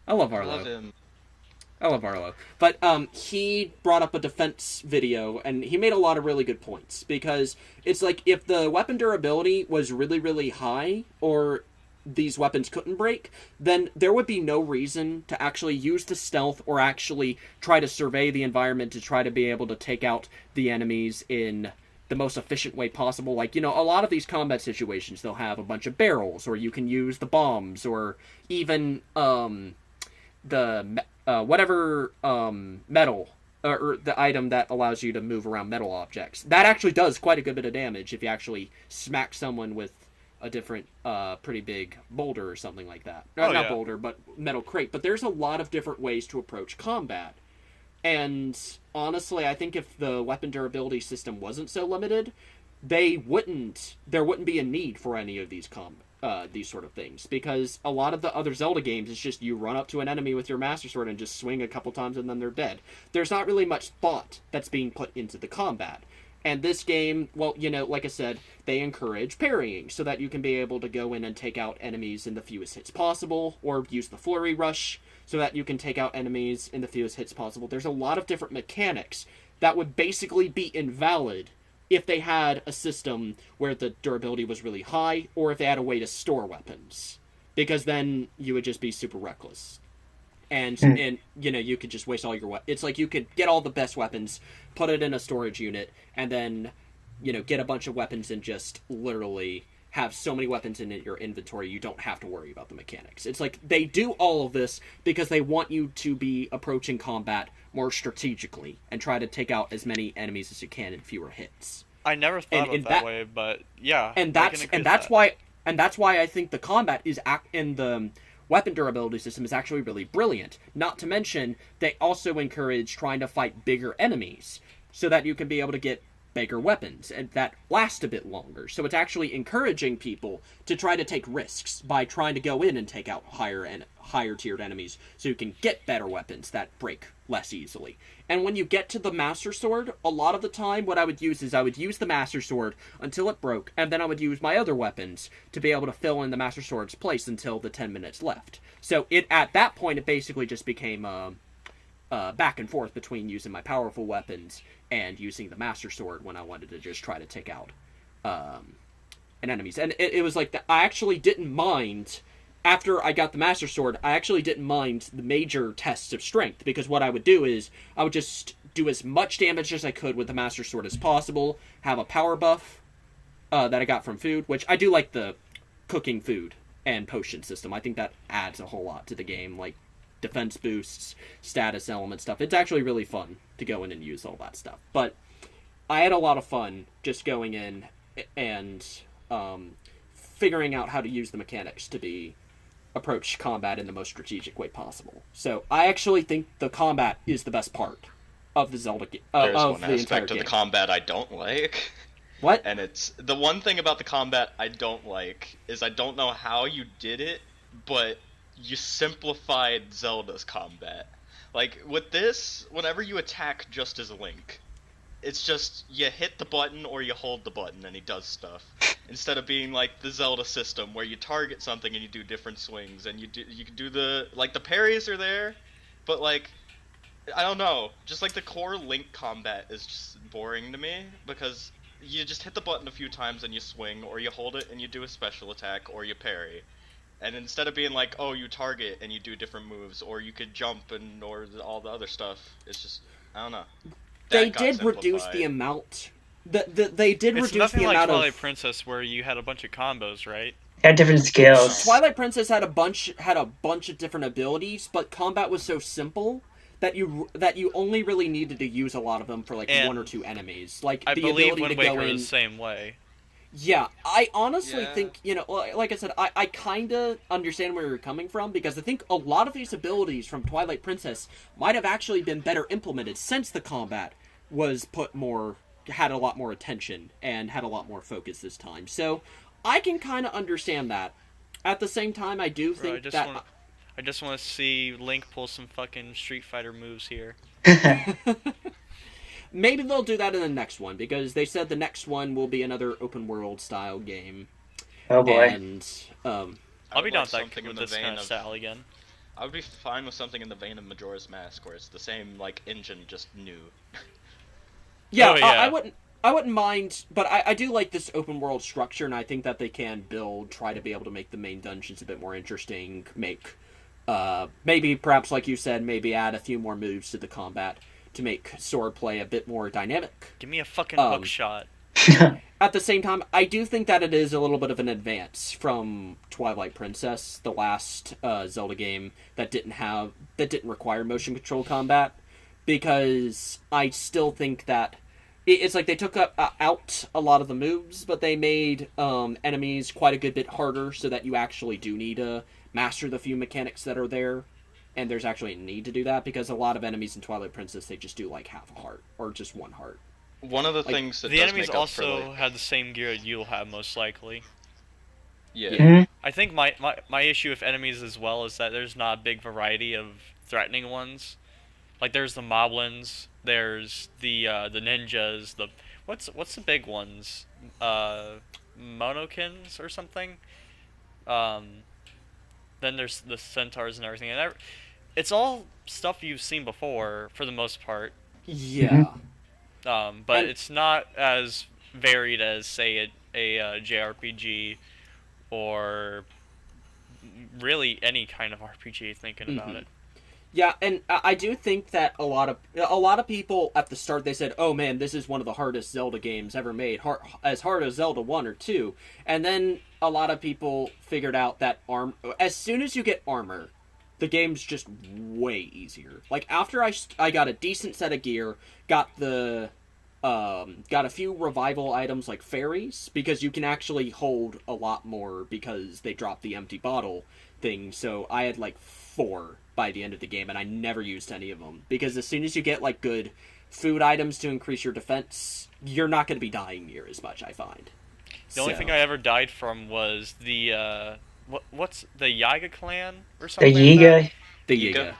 I love I Arlo. love him. I love Arlo. But he brought up a defense video, and he made a lot of really good points. Because it's like, if the weapon durability was really, really high, or these weapons couldn't break, then there would be no reason to actually use the stealth or actually try to survey the environment to try to be able to take out the enemies in the most efficient way possible. Like, a lot of these combat situations, they'll have a bunch of barrels, or you can use the bombs, or even whatever metal, or the item that allows you to move around metal objects. That actually does quite a good bit of damage if you actually smack someone with a different, pretty big boulder or something like that. Not boulder, but metal crate. But there's a lot of different ways to approach combat. And honestly, I think if the weapon durability system wasn't so limited, there wouldn't be a need for any of these sort of things, because a lot of the other Zelda games, it's just you run up to an enemy with your Master Sword and just swing a couple times and then they're dead. There's not really much thought that's being put into the combat. And this game, well, like I said, they encourage parrying so that you can be able to go in and take out enemies in the fewest hits possible, or use the flurry rush so that you can take out enemies in the fewest hits possible. There's a lot of different mechanics that would basically be invalid if they had a system where the durability was really high, or if they had a way to store weapons. Because then you would just be super reckless. And you could just waste all your weapons. It's like you could get all the best weapons, put it in a storage unit, and then, get a bunch of weapons and just literally have so many weapons in your inventory you don't have to worry about the mechanics. It's like they do all of this because they want you to be approaching combat more strategically and try to take out as many enemies as you can in fewer hits. I never thought of it that way, but yeah. And that's why I think the combat is in the weapon durability system is actually really brilliant. Not to mention, they also encourage trying to fight bigger enemies so that you can be able to get bigger weapons and that last a bit longer. So it's actually encouraging people to try to take risks by trying to go in and take out higher tiered enemies so you can get better weapons that break less easily. And when you get to the Master Sword, a lot of the time what I would use is I would use the Master Sword until it broke, and then I would use my other weapons to be able to fill in the Master Sword's place until the 10 minutes left. So at that point it basically just became back and forth between using my powerful weapons and using the Master Sword when I wanted to just try to take out enemies. And it was like that. I actually didn't mind, after I got the Master Sword, I actually didn't mind the major tests of strength, because what I would do is I would just do as much damage as I could with the Master Sword as possible, have a power buff that I got from food, which I do like the cooking food and potion system. I think that adds a whole lot to the game, like defense boosts, status element stuff. It's actually really fun to go in and use all that stuff. But I had a lot of fun just going in and figuring out how to use the mechanics to approach combat in the most strategic way possible. So I actually think the combat is the best part of the Zelda game. There's one aspect of the combat I don't like. What? And it's the one thing about the combat I don't like is I don't know how you did it, but you simplified Zelda's combat. Like, with this, whenever you attack just as Link, it's just, you hit the button or you hold the button and he does stuff. Instead of being like the Zelda system, where you target something and you do different swings, and you can do the parries are there, but like, I don't know, just like the core Link combat is just boring to me, because you just hit the button a few times and you swing, or you hold it and you do a special attack, or you parry. And instead of being like, oh, you target and you do different moves, or you could jump or all the other stuff, it's just, I don't know. They did reduce the amount. They did reduce the amount of... It's nothing like Twilight Princess where you had a bunch of combos, right? Had different skills. Twilight Princess had a bunch of different abilities, but combat was so simple that you only really needed to use a lot of them for like one or two enemies. Like I the believe ability Wind to go Waker in. is the same way. Yeah, I honestly think, like I said, I kind of understand where you're coming from, because I think a lot of these abilities from Twilight Princess might have actually been better implemented since the combat was had a lot more attention and had a lot more focus this time. So I can kind of understand that. At the same time, I do think I just want to see Link pull some fucking Street Fighter moves here. Maybe they'll do that in the next one, because they said the next one will be another open world style game. Oh boy. And I'll be down with this kind of style again. I would be fine with something in the vein of Majora's Mask, where it's the same like engine, just new. Yeah, oh, yeah. I wouldn't mind, but I do like this open world structure, and I think that they can try to be able to make the main dungeons a bit more interesting, maybe perhaps like you said, maybe add a few more moves to the combat to make sword play a bit more dynamic. Give me a fucking hook shot. At the same time, I do think that it is a little bit of an advance from Twilight Princess, the last Zelda game that didn't require motion control combat, because I still think that it's like they took out a lot of the moves, but they made enemies quite a good bit harder, so that you actually do need to master the few mechanics that are there, and there's actually a need to do that, because a lot of enemies in Twilight Princess, they just do like half a heart, or just one heart. One of the things that the does enemies make up also for, like, had the same gear you'll have, most likely. yeah. Mhm. I think my issue with enemies as well is that there's not a big variety of threatening ones. Like there's the moblins, there's the ninjas, what's the big ones? Monokins or something. Then there's the centaurs and everything, and it's all stuff you've seen before for the most part. Yeah. But it's not as varied as, say, a JRPG or really any kind of RPG. Thinking about it. Yeah, and I do think that a lot of people at the start, they said, "Oh man, this is one of the hardest Zelda games ever made, as hard as Zelda 1 or 2." And then a lot of people figured out that as soon as you get armor, the game's just way easier. Like after I got a decent set of gear, got a few revival items like fairies, because you can actually hold a lot more because they dropped the empty bottle thing. So I had like 4 by the end of the game, and I never used any of them, because as soon as you get like good food items to increase your defense, you're not going to be dying near as much, I find. The only thing I ever died from was the what's the Yiga clan or something? The Yiga. The Yiga.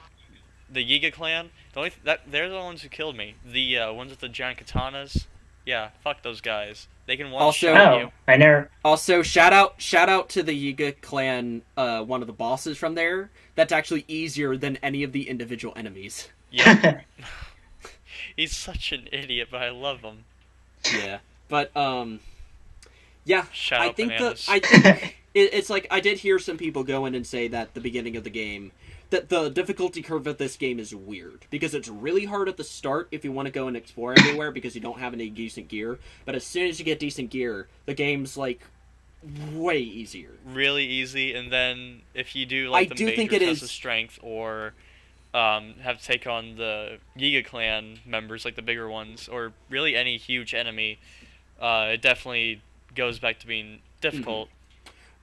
The Yiga clan. They're the ones who killed me. The ones with the giant katanas. Yeah, fuck those guys. They can one shot you. I never. Also, shout out to the Yiga clan, one of the bosses from there. That's actually easier than any of the individual enemies. Yeah. He's such an idiot, but I love him. Yeah, but yeah. I think it's like I did hear some people go in and say that the beginning of the game, that the difficulty curve of this game is weird, because it's really hard at the start if you want to go and explore everywhere because you don't have any decent gear. But as soon as you get decent gear, the game's like way easier. Really easy, and then if you do like the major test of strength or have to take on the Yiga clan members, like the bigger ones, or really any huge enemy, it definitely goes back to being difficult. Mm-hmm.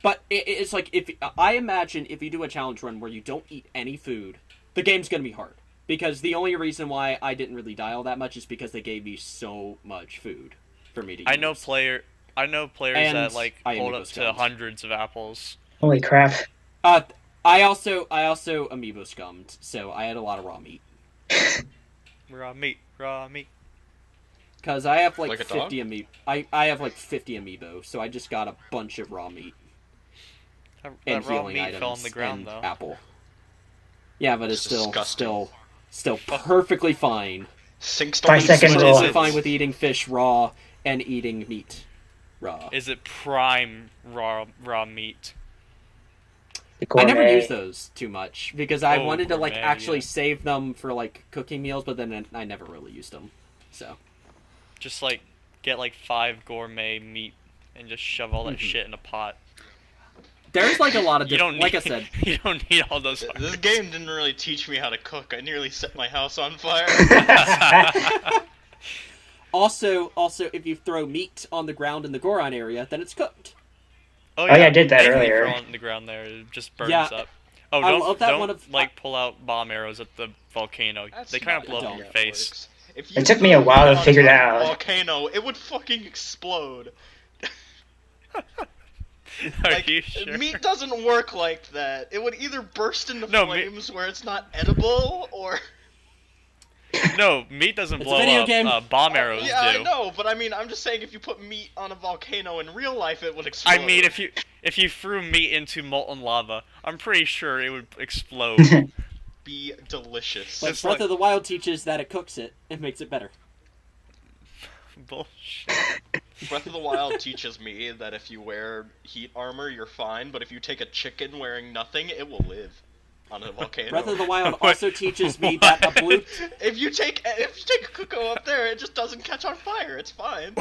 But it's like, I imagine if you do a challenge run where you don't eat any food, the game's gonna be hard. Because the only reason why I didn't really die all that much is because they gave me so much food for me to use. I know players that like hold up to hundreds of apples. Holy crap! I also amiibo scummed, so I had a lot of raw meat. Raw meat. Because I have like 50 amiibo. I have like 50 amiibo, so I just got a bunch of raw meat. That raw meat fell on the ground though. Apple. Yeah, but it's still perfectly fine. 5 seconds But old. it's fine with eating fish raw and eating meat raw. Is it prime raw meat? I never used those too much because I wanted to like gourmet, actually yeah. save them for like cooking meals, but then I never really used them. So just like get like 5 gourmet meat and just shove all that shit in a pot. There's like a lot of different. Like I said, you don't need all those. This game didn't really teach me how to cook. I nearly set my house on fire. Also, if you throw meat on the ground in the Goron area, then it's cooked. Oh yeah, I did that anything earlier. You throw on the ground there, it just burns Yeah. up. Oh, I love that don't one of- like pull out bomb arrows at the volcano. That's They kind of not blow up how in your that face. works. If It took me a while to figure it out. Volcano, it would fucking explode. Are Like, you sure? meat doesn't work like that. It would either burst into No, flames where it's not edible, or... No, meat doesn't It's a blow video up. game. Bomb arrows yeah, do. I know, but I mean, I'm just saying if you put meat on a volcano in real life, it would explode. I mean, if you threw meat into molten lava, I'm pretty sure it would explode. Be delicious. But Just Breath like- of the Wild teaches that it cooks it and makes it better. Bullshit. Breath of the Wild teaches me that if you wear heat armor, you're fine, but if you take a chicken wearing nothing, it will live on a volcano. Breath of the Wild also teaches me that a blue. If you take a cuckoo up there, it just doesn't catch on fire. It's fine.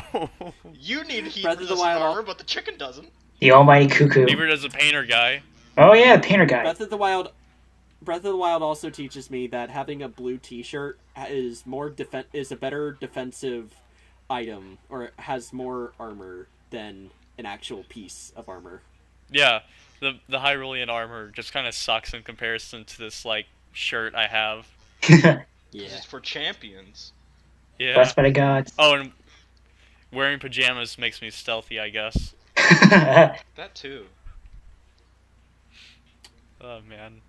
You need heat Breath of the resistant Wild armor, but the chicken doesn't. The almighty cuckoo. Beaver does a painter guy. Oh yeah, the painter guy. Breath of the Wild also teaches me that having a blue T-shirt is a better defensive item, or has more armor than an actual piece of armor. Yeah, the Hyrulean armor just kind of sucks in comparison to this like shirt I have. Yeah. It's for champions. Yeah. Blessed by the gods. Oh, and wearing pajamas makes me stealthy, I guess. That too. Oh man.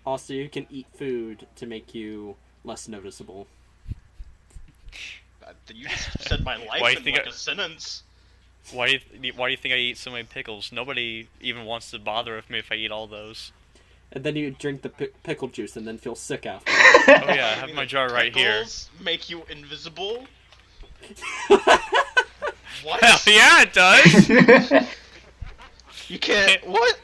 Also, you can eat food to make you less noticeable. You just said my life Why you in think like a sentence. Why do you think I eat so many pickles? Nobody even wants to bother with me if I eat all those. And then you drink the pickle juice and then feel sick after. Oh yeah, I have my jar right here. Pickles make you invisible? What? Hell yeah, it does. You can't. What?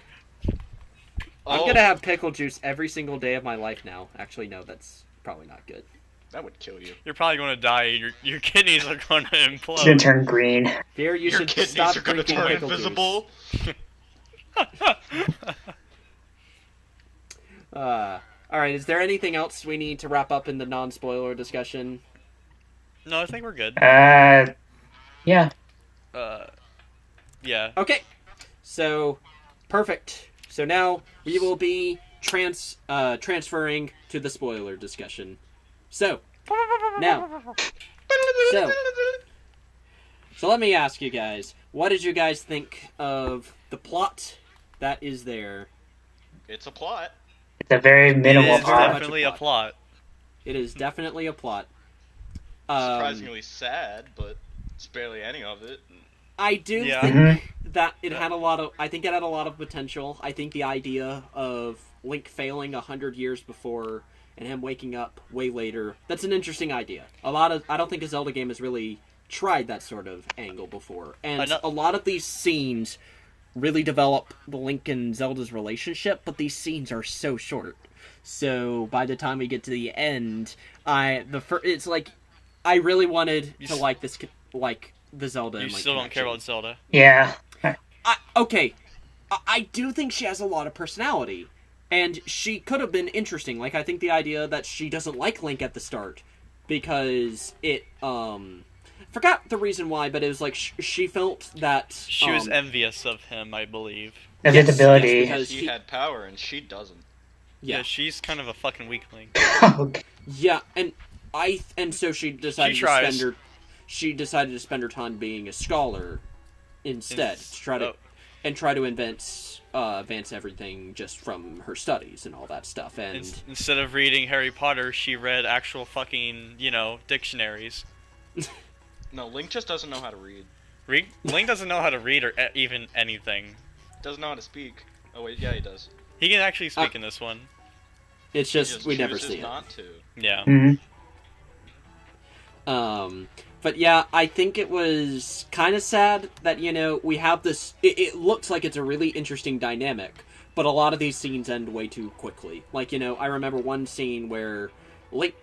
I'm gonna have pickle juice every single day of my life now. Actually, no, that's probably not good. That would kill you. You're probably going to die. Your kidneys are going to It's gonna implode. turn green. Fear, you Your should kidneys stop are gonna drinking turn pickle invisible. juice. Alright, is there anything else we need to wrap up in the non-spoiler discussion? No, I think we're good. Yeah. Yeah. Okay, so, perfect. So now, we will be transferring to the spoiler discussion. So, now, so let me ask you guys, what did you guys think of the plot that is there? It's a plot. It's a very minimal It is plot. definitely a plot. It is definitely a plot. Surprisingly sad, but it's barely any of it. I do Yeah. think that it had a lot of. I think it had a lot of potential. I think the idea of Link failing 100 years before and him waking up way later—that's an interesting idea. I don't think a Zelda game has really tried that sort of angle before, and a lot of these scenes really develop the Link and Zelda's relationship, but these scenes are so short. So by the time we get to the end, it's like I really wanted to like this, like the Zelda. You and, still don't care about Zelda. Yeah. Okay, I do think she has a lot of personality, and she could have been interesting. Like, I think the idea that she doesn't like Link at the start because it, forgot the reason why, but it was like she felt that She was envious of him, I believe. Invisibility. yes, because He had power and she doesn't. Yeah, She's kind of a fucking weakling. yeah, and so she decided She to tries. spend her time being a scholar instead to try to advance everything just from her studies and all that stuff. And Instead of reading Harry Potter, she read actual fucking, dictionaries. No, Link just doesn't know how to read. Link doesn't know how to read or even anything. Doesn't know how to speak. Oh wait, yeah, he does. He can actually speak in this one. it's He just just we never chooses see it. not to. Yeah. Mhm. But yeah, I think it was kind of sad that, we have this. It looks like it's a really interesting dynamic, but a lot of these scenes end way too quickly. Like, I remember one scene where Link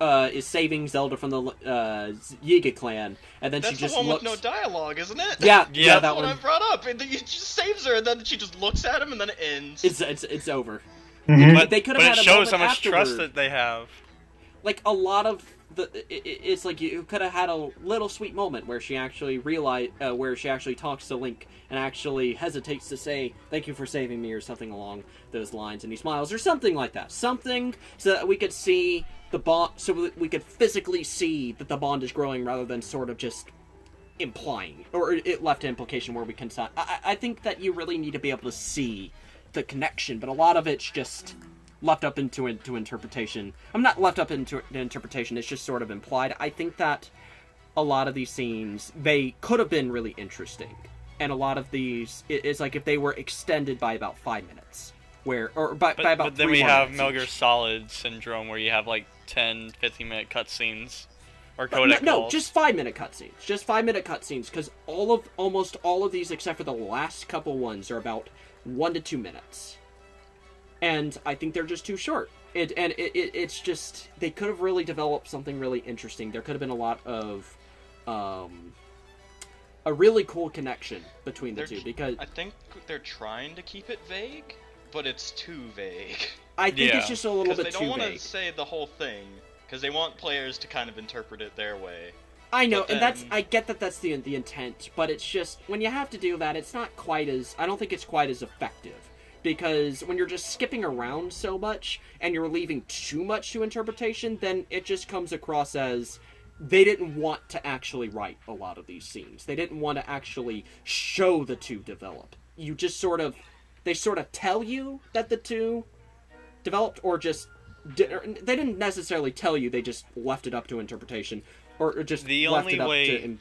is saving Zelda from the Yiga clan, and then That's she just the one looks. with no dialogue, isn't it? Yeah, Yeah, that That's what one. I brought up. And then he just saves her, and then she just looks at him, and then it ends. It's over. Mhm. But, They could've but had it a shows how moment much trust afterward. that they have. Like a lot of it's like you could have had a little sweet moment where she actually where she actually talks to Link and actually hesitates to say "Thank you for saving me" or something along those lines, and he smiles or something like that. Something so that we could see the bond, so that we could physically see that the bond is growing rather than sort of just implying, or it left an implication where we can. I think that you really need to be able to see the connection, but a lot of it's just left up into interpretation. I'm not left up into interpretation, it's just sort of implied. I think that a lot of these scenes, they could have been really interesting. And a lot of these, it's like if they were extended by about 5 minutes. By about But then 3 we more have minutes Metal Gear each. Solid syndrome where you have like 10, 15-minute cutscenes. Or codec no, calls. just 5-minute cutscenes. Just 5-minute cutscenes, because almost all of these, except for the last couple ones, are about 1 to 2 minutes. And I think they're just too short. It's just, they could have really developed something really interesting. There could have been a lot of a really cool connection between the two, because I think they're trying to keep it vague, but it's too vague. I think it's just a little bit too vague. They don't want to say the whole thing, because they want players to kind of interpret it their way. I know, and I get that that's the intent, but it's just, when you have to do that, it's not quite as, I don't think it's quite as effective. Because when you're just skipping around so much, and you're leaving too much to interpretation, then it just comes across as, they didn't want to actually write a lot of these scenes. They didn't want to actually show the two develop. You just they sort of tell you that the two developed, or just, they didn't necessarily tell you, they just left it up to interpretation, or just left it up to...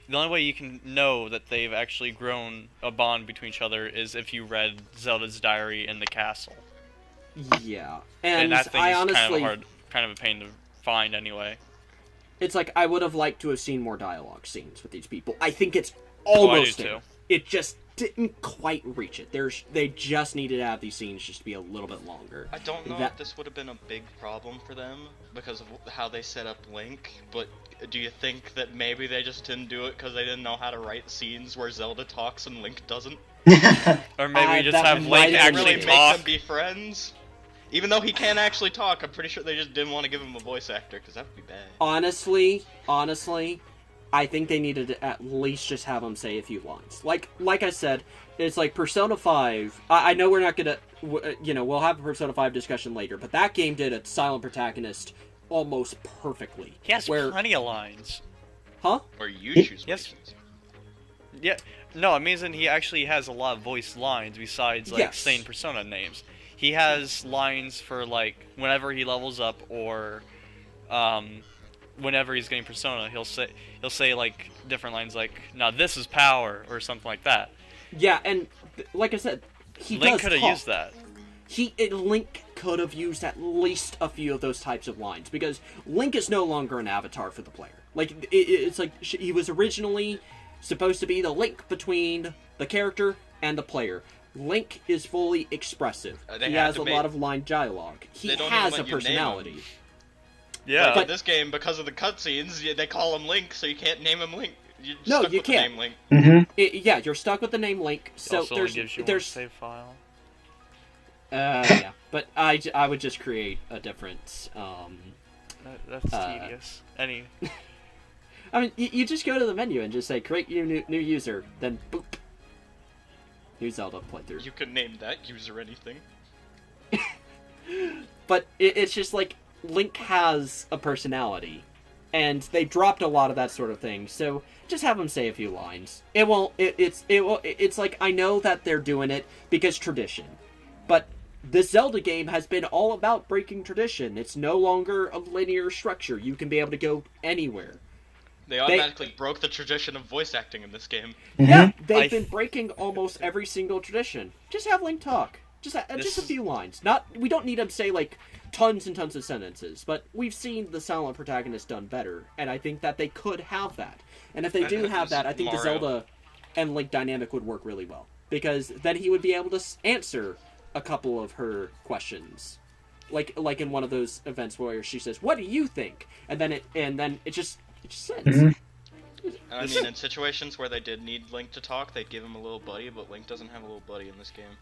The only way you can know that they've actually grown a bond between each other is if you read Zelda's diary in the castle. Yeah, and that thing I is honestly, kind of a pain to find anyway. It's like, I would have liked to have seen more dialogue scenes with these people. I think it's almost there. It just didn't quite reach it. They just needed to have these scenes just to be a little bit longer. I don't know if this would have been a big problem for them because of how they set up Link, but do you think that maybe they just didn't do it because they didn't know how to write scenes where Zelda talks and Link doesn't? Or maybe just have Link actually really talk. Make them be friends? Even though he can't actually talk, I'm pretty sure they just didn't want to give him a voice actor, because that would be bad. Honestly, I think they needed to at least just have him say a few lines. Like I said, it's like Persona 5. I know we're not gonna, we'll have a Persona 5 discussion later, but that game did a silent protagonist almost perfectly. He has plenty of lines. Huh? Or you choose voices. Yeah. No, it means that he actually has a lot of voiced lines besides, saying Persona names. He has lines for, whenever he levels up, or, whenever he's getting Persona, he'll say, different lines like, now this is power, or something like that. Yeah, and, like I said, Link could have used that. Link could have used at least a few of those types of lines, because Link is no longer an avatar for the player. It's like, he was originally supposed to be the link between the character and the player. Link is fully expressive. He has a lot of line dialogue. He has a personality. Yeah. But in this game, because of the cutscenes, they call him Link, so you can't name him Link. No, you can't. The name Link. Mm-hmm. You're stuck with the name Link. So also only gives you one save file. Yeah, but I would just create a different. That's tedious. I mean, you just go to the menu and just say create new user, then boop. New Zelda playthrough. You could name that user anything. But it's just like, Link has a personality, and they dropped a lot of that sort of thing. So just have him say a few lines. It's like, I know that they're doing it because tradition, but the Zelda game has been all about breaking tradition. It's no longer a linear structure. You can be able to go anywhere. They automatically broke the tradition of voice acting in this game. Yeah, they've been breaking almost every single tradition. Just have Link talk. Just a few lines. We don't need him to say, tons and tons of sentences, but we've seen the silent protagonist done better, and I think that they could have that. And if they do have that, I think the Zelda and Link dynamic would work really well. Because then he would be able to answer a couple of her questions. Like in one of those events where she says, "What do you think?" And then it just sits. Mm-hmm. I mean, in situations where they did need Link to talk, they'd give him a little buddy, but Link doesn't have a little buddy in this game.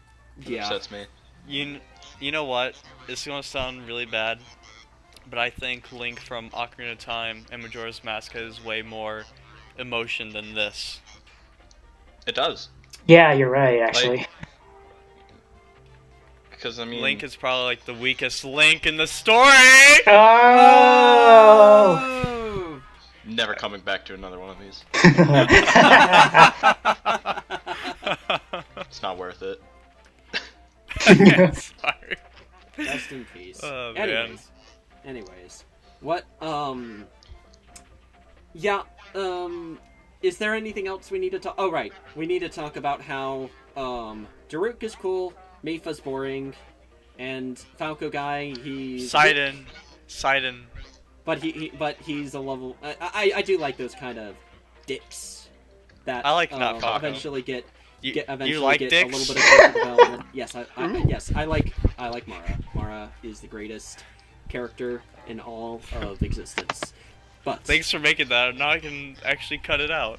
It upsets me. You know what? It's gonna sound really bad, but I think Link from Ocarina of Time and Majora's Mask has way more emotion than this. It does. Yeah, you're right, actually. Because, I mean... Link is probably, the weakest Link in the story! Oh! Never coming back to another one of these. It's not worth it. Sorry. Rest in peace. Oh, Anyways. What, is there anything else we need to talk... Oh, right. We need to talk about how, Daruk is cool, Mifa's boring, and Falco guy, he's... Sidon. but he's a level. I do like those kind of dicks that I like not Falco. eventually get You eventually like get dicks? a little bit of character development. Yes, I like Mara. Mara is the greatest character in all of existence. But Thanks for making that. Now I can actually cut it out.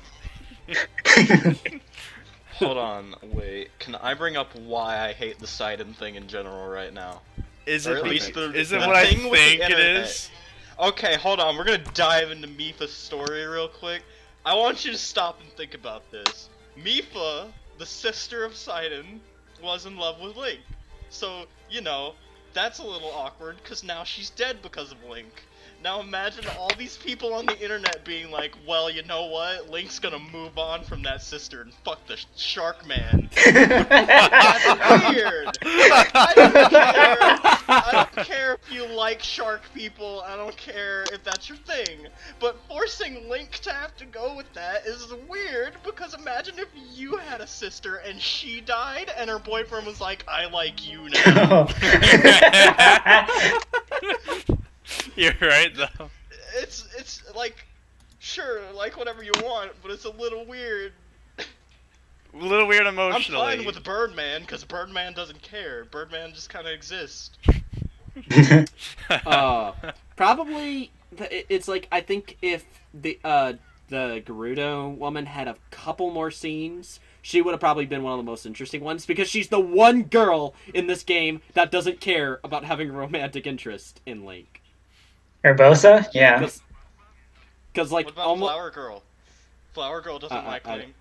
Hold on, wait. Can I bring up why I hate the Sidon thing in general right now? Is Or it at least is the it what I thing with the think it internet. is? Okay, hold on. We're gonna dive into Mipha's story real quick. I want you to stop and think about this. Mipha, the sister of Sidon, was in love with Link. So, you know, that's a little awkward because now she's dead because of Link. Now imagine all these people on the internet being like, well, you know what? Link's gonna move on from that sister and fuck the shark man. That's weird. I don't care. I don't care if you like shark people. I don't care if that's your thing. But forcing Link to have to go with that is weird because imagine if you had a sister and she died and her boyfriend was like, I like you now. You're right though. It's like, sure, like whatever you want, but it's a little weird. A little weird emotionally. I'm fine with Birdman because Birdman doesn't care. Birdman just kind of exists. probably it's like I think if the Gerudo woman had a couple more scenes, she would have probably been one of the most interesting ones because she's the one girl in this game that doesn't care about having a romantic interest in Link. Urbosa? Yeah. Because like What about almost Flower Girl? Flower Girl doesn't like Link.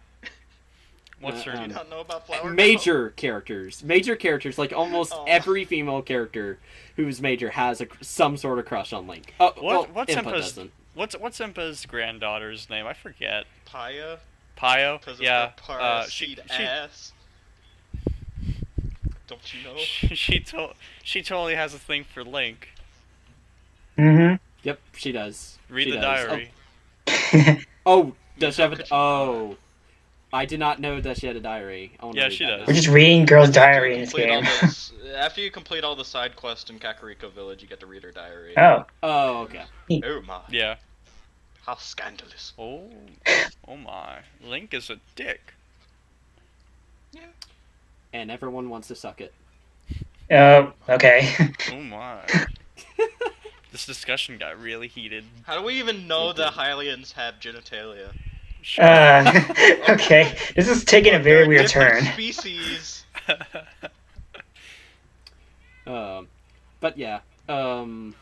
What's her Do you name? not know about Flower Girl? major characters, like almost Oh. every female character who's major has some sort of crush on Link. Oh, well, What's Impa Impa's doesn't. what's Impa's granddaughter's name? I forget. Paya? Pio? Because Yeah. of her paraseed she ass. Don't you know? she totally has a thing for Link. Mm-hmm. Yep, she does. Read She the does. diary. Oh, does she How have could a... you Oh. I did not know that she had a diary. I wanna Yeah, read she that does. now. We're just reading girls' diary in this Complete all game. after you complete all the side quests in Kakariko Village, you get to read her diary. Oh. Oh, okay. Oh my. Yeah. How scandalous. Oh my. Link is a dick. And everyone wants to suck it. Oh, okay. Oh my. This discussion got really heated. How do we even know It the did. Hylians have genitalia? Sure. Okay. This is taking a very They're weird different turn. Species. But yeah. I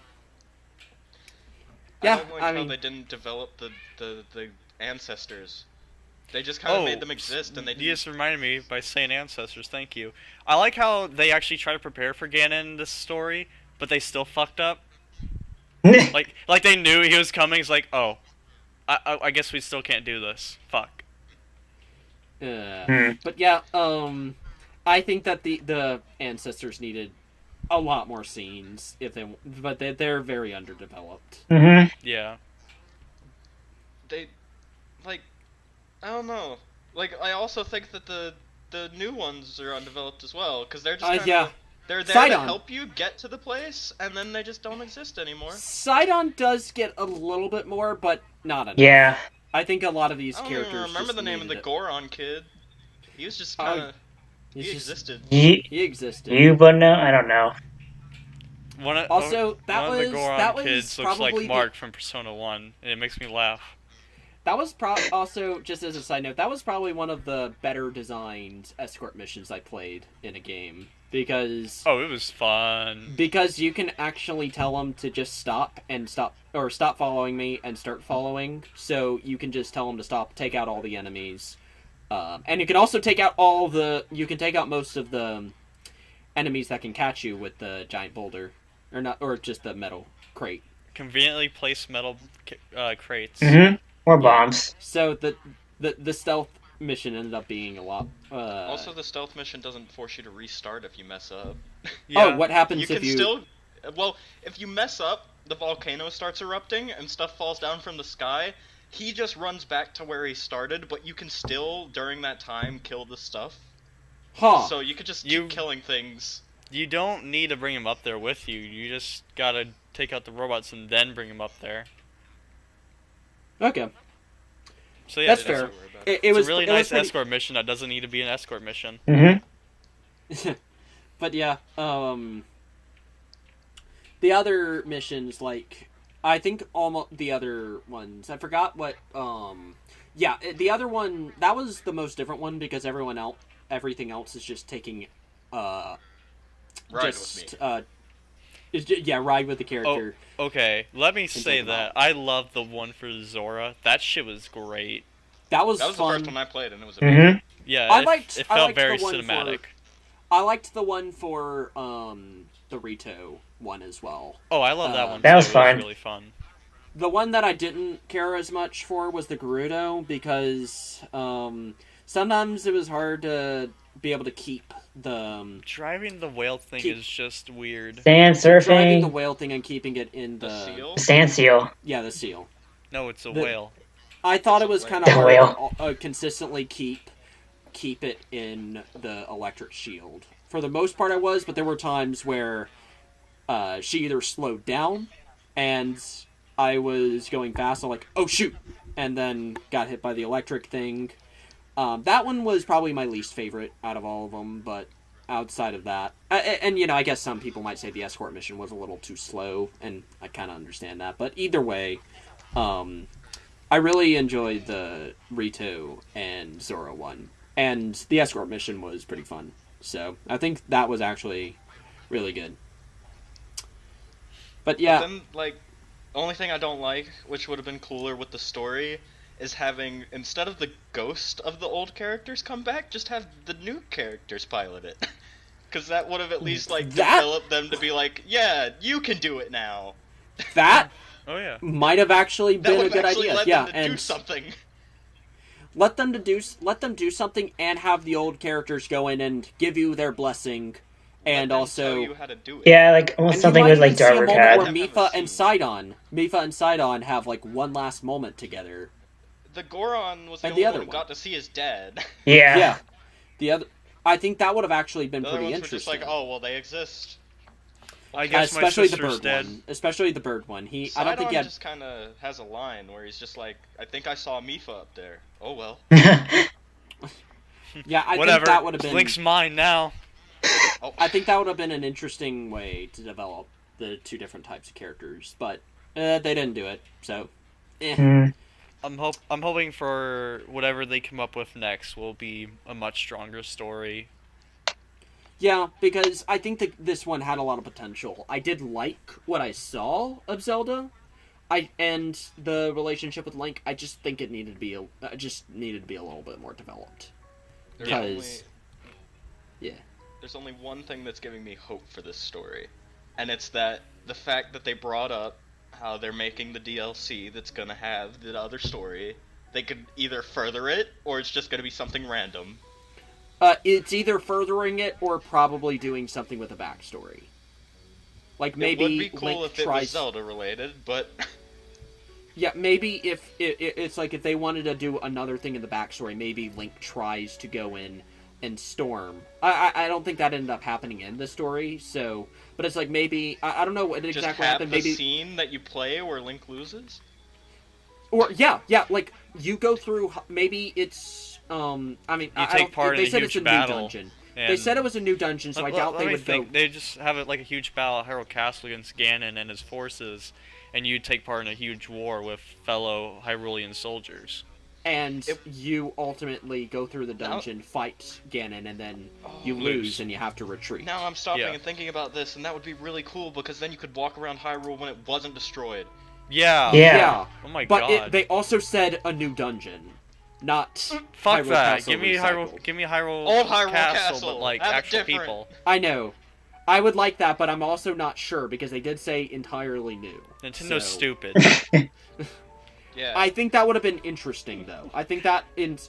Yeah, don't like I how mean... they didn't develop the ancestors. They just kind of made them exist, and they You didn't. just reminded me by saying ancestors. Thank you. I like how they actually try to prepare for Ganon in this story, but they still fucked up. Like they knew he was coming. It's like, oh, I guess we still can't do this. Fuck. But yeah, I think that the ancestors needed a lot more scenes but they're very underdeveloped. Mm-hmm. Yeah. They, like, I don't know. Like, I also think that the new ones are undeveloped as well, because they're just kind of... Yeah. They're there Sidon. to help you get to the place, and then they just don't exist anymore. Sidon does get a little bit more, but not enough. Yeah. I think a lot of these I don't characters even remember just the name of the needed it. Goron kid. He was just kind of... He's he just- existed. He existed. You would know? I don't know. Also, that one of the was- Goron that was kids looks like probably the- Mark from Persona 1, and it makes me laugh. That was also, just as a side note, that was probably one of the better designed escort missions I played in a game. Because Oh, it was fun. you can actually tell them to just stop following me and start following. So you can just tell them to stop, take out all the enemies. And you can also take out most of the enemies that can catch you with the giant boulder. Or just the metal crate. Conveniently placed metal crates. Mm-hmm. Or bombs. So the stealth mission ended up being a lot. Also, the stealth mission doesn't force you to restart if you mess up. Yeah. Oh, what happens You if can you? still... Well, if you mess up, the volcano starts erupting, and stuff falls down from the sky. He just runs back to where he started, but you can still, during that time, kill the stuff. Huh? So you could just You- keep killing things. You don't need to bring him up there with you. You just gotta take out the robots and then bring them up there. Okay, So yeah, that's it's, fair. It it's was a really it was nice pretty- escort mission that doesn't need to be an escort mission. But yeah, the other missions, like, I think almost the other ones, I forgot what, yeah, the other one, that was the most different one because everything else is just taking, Ride just, with me. yeah, ride with the character. Okay, let me say take them that out. I love the one for Zora. That shit was great. That was That was the fun. first one I played, and it was amazing. Yeah, I it liked felt very the one cinematic. I liked the one for, the Rito one as well. Oh, I love that one. That too. was It fun. was really fun. The one that I didn't care as much for was the Gerudo because sometimes it was hard to be able to keep the Driving the whale thing Keep- is just weird. Sand driving the surfing. whale thing and keeping it in The the seal. Sand seal. yeah, the seal. No, it's a The- whale. I thought It's it a was whale. kind of The hard whale. to consistently keep it in the electric shield. For the most part, I was, but there were times where she either slowed down and I was going fast. I'm like, oh shoot, and then got hit by the electric thing. That one was probably my least favorite out of all of them, but outside of that, and you know, I guess some people might say the escort mission was a little too slow, and I kind of understand that. But either way, I really enjoyed the Rito and Zora one, and the escort mission was pretty fun. So I think that was actually really good. But yeah, Then, like, the only thing I don't like, which would have been cooler with the story, is having, instead of the ghost of the old characters come back, just have the new characters pilot it. Because that would have at least, like, That- developed them to be like, yeah, you can do it now. that Oh yeah. might have actually That been a would good have actually idea. led Yeah, them to and do something. let them do something, and have the old characters go in and give you their blessing, and Let them also. tell you how to do it. Yeah, like almost And something you might with like even see a Darwood moment had. where Have Mifa a and scene. Sidon have like one last moment together. The Goron was the And only the other one who one. got to see his dad. Yeah. Yeah, the other. I think that would have actually been The other pretty ones were just interesting. like, oh, well, they exist. I guess my Especially the sister's bird dead. one. Especially the bird one. I don't Sidon think he had. just kind of has a line where he's just like, I think I saw Mifa up there. Oh, well. Yeah, I Whatever. think that would have been. Link's mine now. Oh, I think that would have been an interesting way to develop the two different types of characters, but they didn't do it. So, Mm. I'm hoping for whatever they come up with next will be a much stronger story. yeah, because I think that this one had a lot of potential. I did like what I saw of Zelda. And the relationship with Link. I just think it needed to be a little bit more developed. there's Yeah. only, Yeah. there's only one thing that's giving me hope for this story, and it's that the fact that they brought up how they're making the DLC that's gonna have the other story. They could either further it, or it's just gonna be something random. It's either furthering it or probably doing something with a backstory. Like maybe it would be cool Link if it tries. was Zelda related, but Yeah, maybe if it's like if they wanted to do another thing in the backstory, maybe Link tries to go in and storm. I don't think that ended up happening in the story. So, but it's like maybe I don't know what just exactly have happened. the Maybe scene that you play where Link loses. or yeah, like you go through. Maybe it's I mean, You I take don't- part they in a said it's huge a battle. new dungeon. They And said it was a new dungeon, so I doubt they let me would think. go. They just have it like a huge battle at Hyrule Castle against Ganon and his forces, and you take part in a huge war with fellow Hyrulean soldiers. And you ultimately go through the dungeon, fight Ganon, and then you lose, and you have to retreat. Now I'm stopping Yeah. and thinking about this, and that would be really cool because then you could walk around Hyrule when it wasn't destroyed. Yeah. Yeah. Oh my But god. they also said a new dungeon, not Fuck Hyrule that. Castle Give me Hyrule Old Hyrule Castle, Castle. but like Have it actual different. people. I know. I would like that, but I'm also not sure because they did say entirely new. Nintendo's So- stupid. Yeah. I think that would have been interesting, though. I think that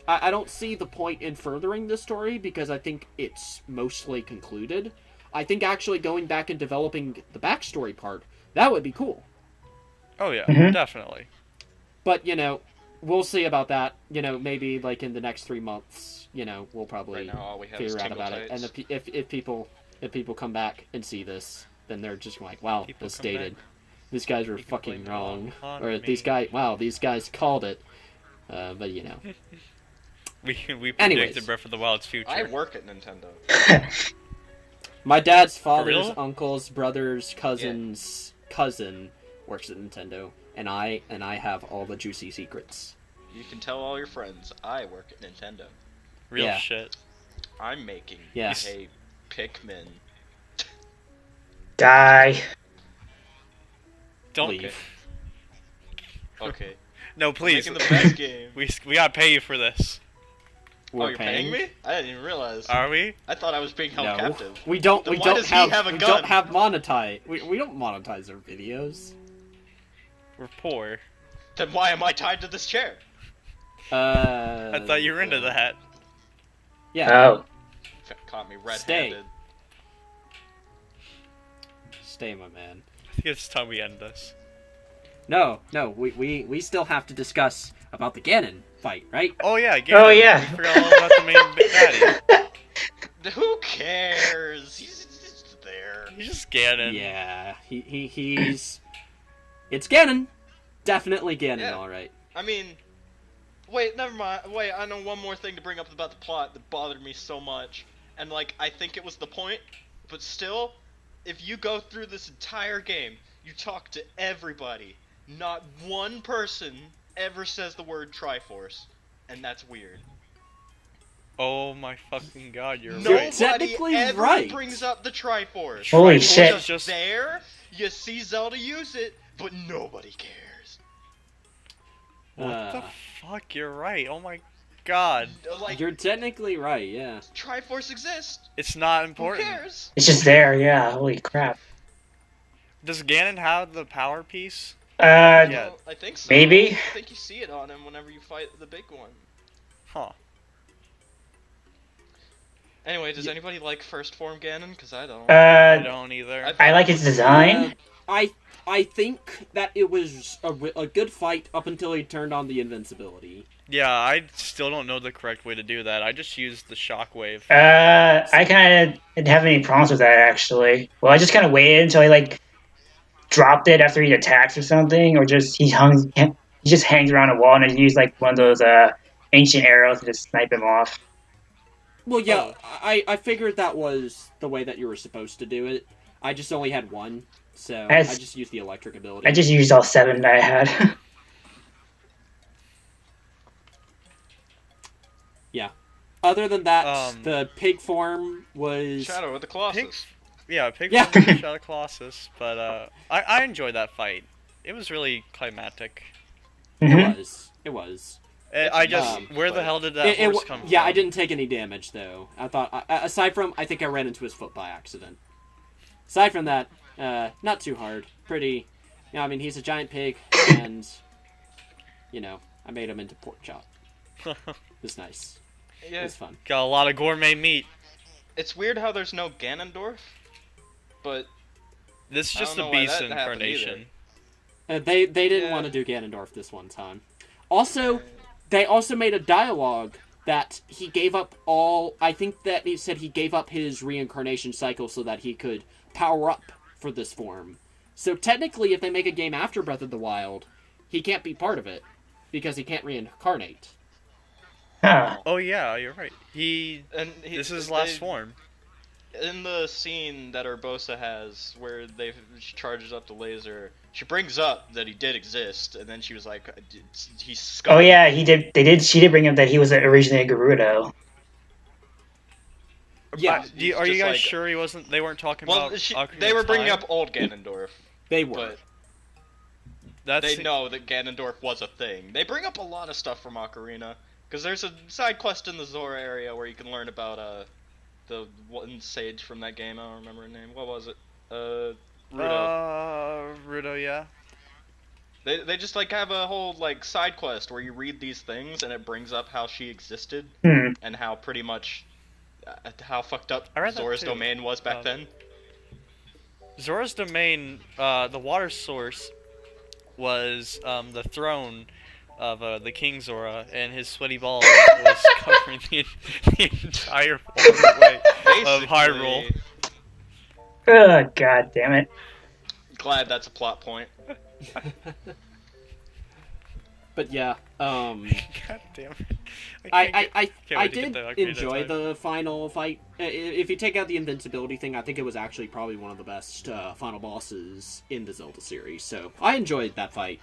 I don't see the point in furthering the story because I think it's mostly concluded. I think actually going back and developing the backstory part, that would be cool. Oh yeah, Mhm. definitely. But, you know, we'll see about that. You know, maybe like in the next 3 months, you know, we'll probably Right now, all we have is figure out Tingle about it. And Tights. if people come back and see this, then they're just like, wow, People this come dated. back. these guys were You can fucking blame it wrong. on Or me. these guys called it. But you know. We predicted Anyways. Breath of the Wild's future. I work at Nintendo. My dad's father's real? uncle's brother's cousin's cousin works at Nintendo, and I have all the juicy secrets. You can tell all your friends I work at Nintendo. Real Yeah. shit. I'm making Yeah. a Pikmin. Die. Don't. Leave. Okay. No, I'm please. making the best game. We gotta pay you for this. We're Oh, you're paying me? I didn't even realize. Are we? I thought I was being held No, captive. we don't. Then We why don't does he have. have a We gun? don't have monetize. We don't monetize our videos. We're poor. Then why am I tied to this chair? I thought you were into that. Yeah. Oh. Caught me red-handed. Stay, my man. I think it's time we end this. No. We still have to discuss about the Ganon fight, right? Oh yeah, Oh, yeah. We forgot all about the main big daddy. Who cares? He's just there. He's just Ganon. Yeah. He's. It's Ganon. Definitely Ganon. Yeah. All right. I mean, wait, never mind. Wait, I know one more thing to bring up about the plot that bothered me so much. And, like, I think it was the point, but still, if you go through this entire game, you talk to everybody, not one person ever says the word Triforce, and that's weird. Oh my fucking god, you're You're right. Nobody technically ever right. brings up the Triforce. Holy Triforce shit. is just There, you see Zelda use it, but nobody cares. what the Uh, fuck? You're right. Oh my god, Like, You're technically right. Yeah. Triforce exists. it's not Who important. cares? It's just there, yeah. Holy crap. Does Ganon have the power piece? Uh, Yeah. Well, I think so. Maybe? I think you see it on him whenever you fight the big one. Huh. Anyway, does anybody like first form Ganon? Because I don't. I uh, don't either. I like its design. I think that it was a good fight up until he turned on the invincibility. Yeah, I still don't know the correct way to do that. I just used the shockwave. I kind of didn't have any problems with that, actually. Well, I just kind of waited until he, like, dropped it after he attacks or something, or just he just hangs around a wall and he used, like, one of those, ancient arrows to just snipe him off. Well, yeah, I figured that was the way that you were supposed to do it. I just only had one, so I just used the electric ability. I just used all 7 that I had. Yeah. Other than that, The pig form was... Shadow of the Colossus. Pigs? Yeah, Pig Yeah. from Shadow of Colossus, but I enjoyed that fight. It was really climactic. Mhm. It was. I just where the but- hell did that horse come from? Yeah, I didn't take any damage, though. I thought, aside from, I think I ran into his foot by accident. Aside from that, not too hard. Pretty, I mean, he's a giant pig, and, I made him into pork chop. It was nice. It Yeah, was fun. Got a lot of gourmet meat. it's weird how there's no Ganondorf, but This is I just don't the know why beast that happened incarnation. They didn't Yeah. want to do Ganondorf this one time. Also, they also made a dialogue that he gave up all... I think that he said he gave up his reincarnation cycle so that he could power up for this form. So technically, if they make a game after Breath of the Wild, he can't be part of it, because he can't reincarnate. Huh. Oh yeah, you're right. This is his last they- form. In the scene that Urbosa has, where she charges up the laser, she brings up that he did exist, and then she was like, "He's scum." Oh, yeah, he did. She did bring up that he was originally a Gerudo. Yeah, he's Are you just guys like- sure he wasn't? They weren't talking Well, about. Ocarina they were of bringing Time? up old Ganondorf, they were. but That's they know that Ganondorf was a thing. They bring up a lot of stuff from Ocarina, because there's a side quest in the Zora area where you can learn about the one sage from that game. I don't remember her name. What was it? Rudo. Rudo, yeah. They just like have a whole like side quest where you read these things and it brings up how she existed Hmm. and how pretty much how fucked up I read that Zora's too. domain was back Um, then. Zora's domain, the water source, was the throne of the King Zora, and his sweaty balls was covering the entire waterway of Hyrule. Basically, Oh, god damn it. glad that's a plot point. But yeah, God damn it. I wait to did get the Ocarina enjoy time. the final fight. If you take out the invincibility thing, I think it was actually probably one of the best final bosses in the Zelda series. So I enjoyed that fight.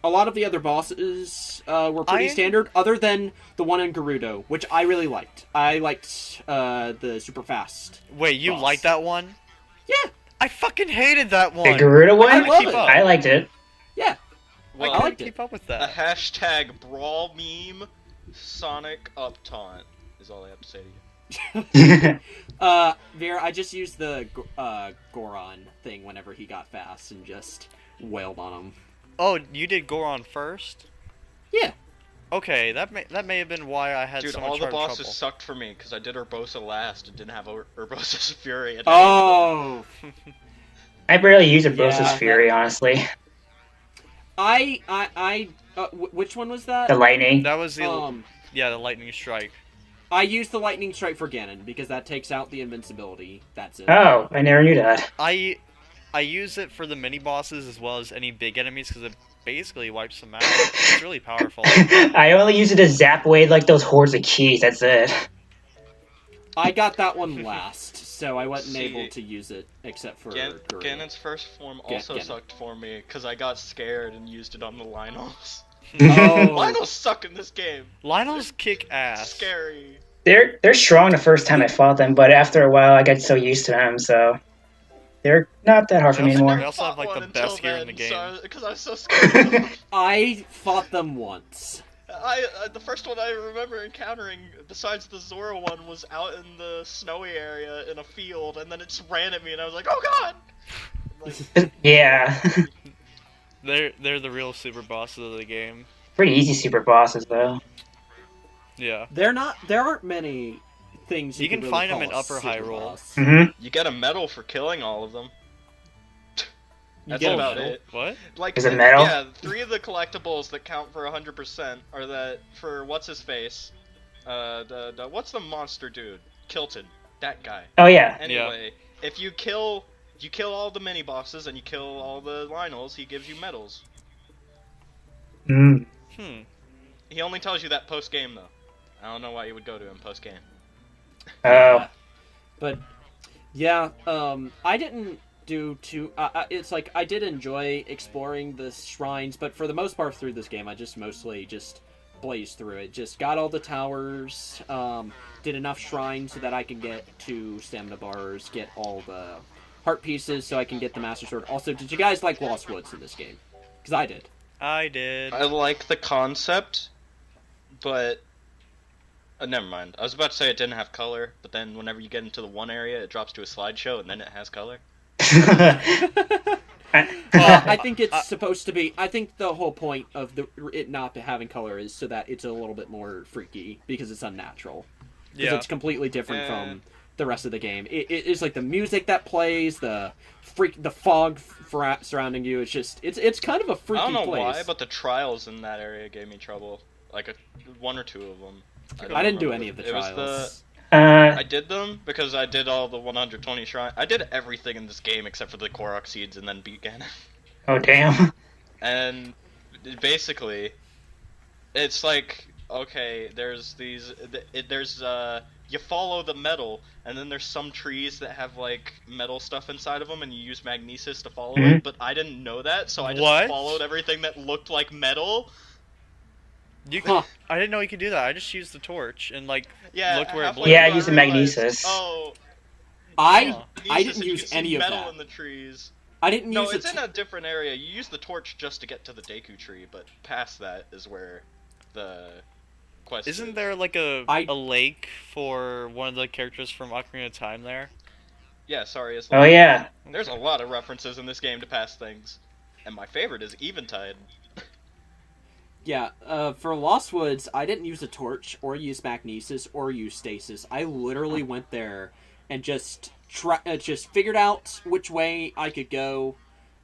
A lot of the other bosses were pretty standard, other than the one in Gerudo, which I really liked. I liked the super fast. Wait, you boss. like that one? Yeah, I fucking hated that The one. Garuda one? I love keep it. up. I liked it. Yeah, Well, I liked it. Keep up with a that. hashtag brawl meme Sonic up taunt is all I have to say to you. Vera, I just used the Goron thing whenever he got fast and just wailed on him. Oh, you did Goron first? Yeah. Okay, that may have been why I had Dude, so all much the bosses trouble. sucked for me because I did Urbosa last and didn't have Urbosa's Fury. And Oh, I barely use Urbosa's Yeah, Fury, honestly. which one was that? The lightning. That was the Um, the lightning strike. I used the lightning strike for Ganon because that takes out the invincibility. That's it. Oh, I never knew that. I use it for the mini bosses as well as any big enemies because it basically wipes them out. It's really powerful. I only use it to zap away like those hordes of keys. That's it. I got that one last, so I wasn't See, able to use it except for Gerudo. Ganon's first form also Ganon. sucked for me because I got scared and used it on the Lynels. Oh, Lynels suck in this game. Lionel's kick ass. Scary. They're strong the first time I fought them, but after a while I got so used to them, so they're not that hard for me They anymore. also have, like, Fought the one best until gear in the then, game. because I was so scared. I fought them once. The first one I remember encountering, besides the Zora one, was out in the snowy area in a field, and then it just ran at me, and I was like, "Oh God!" Like, Yeah. They're the real super bosses of the game. Pretty easy super bosses, though. Yeah. There aren't many things You you can really find 'em call in a Upper super Hyrule. boss. Mm-hmm. you get a medal for killing all of them. You That's get a about medal? it. What? Like, Is it medal? Yeah, 3 of the collectibles that count for 100% are that for what's his face, what's the monster dude, Kilton, that guy. Oh yeah. Anyway, if you kill all the mini bosses and you kill all the Lynels, he gives you medals. Mm. He only tells you that post game though. I don't know why you would go to him post game. Oh. But yeah, I didn't do too. It's like I did enjoy exploring the shrines, but for the most part through this game, I just mostly just blazed through it. Just got all the towers, did enough shrines so that I could get to stamina bars, get all the heart pieces so I can get the Master Sword. Also, did you guys like Lost Woods in this game? Because I did. I did. I like the concept, but never mind. I was about to say it didn't have color, but then whenever you get into the one area, it drops to a slideshow and then it has color. I think it's supposed to be. I think the whole point of it not having color is so that it's a little bit more freaky because it's unnatural. Because Yeah. it's completely different from the rest of the game. It's like the music that plays, the fog surrounding you. It's just it's kind of a freaky I don't know place. why, but the trials in that area gave me trouble. Like one or two of them. I didn't do remember. any of the It was trials. I did them because I did all the 120 shrine. I did everything in this game except for the Korok seeds and then beat Ganon. Oh damn. And basically, it's like, okay, there's these, you follow the metal, and then there's some trees that have like metal stuff inside of them, and you use magnesis to follow Mhm. it. But I didn't know that, so I just What? followed everything that looked like metal. You Huh. I didn't know you could do that. I just used the torch and like Yeah, looked where it halfway blew. Yeah, I through used the realized, magnesis. Oh, I magnesis, didn't and you use can see any of metal that. in the trees. I didn't No, use it's it. in a different area. You use the torch just to get to the Deku tree, but past that is where the quest is. Isn't there like a lake for one of the characters from Ocarina of Time there? Yeah, sorry. It's Oh like, yeah. There's a lot of references in this game to past things. And my favorite is Eventide. Yeah, for Lost Woods, I didn't use a torch or use magnesis or use stasis. I literally went there and just figured out which way I could go.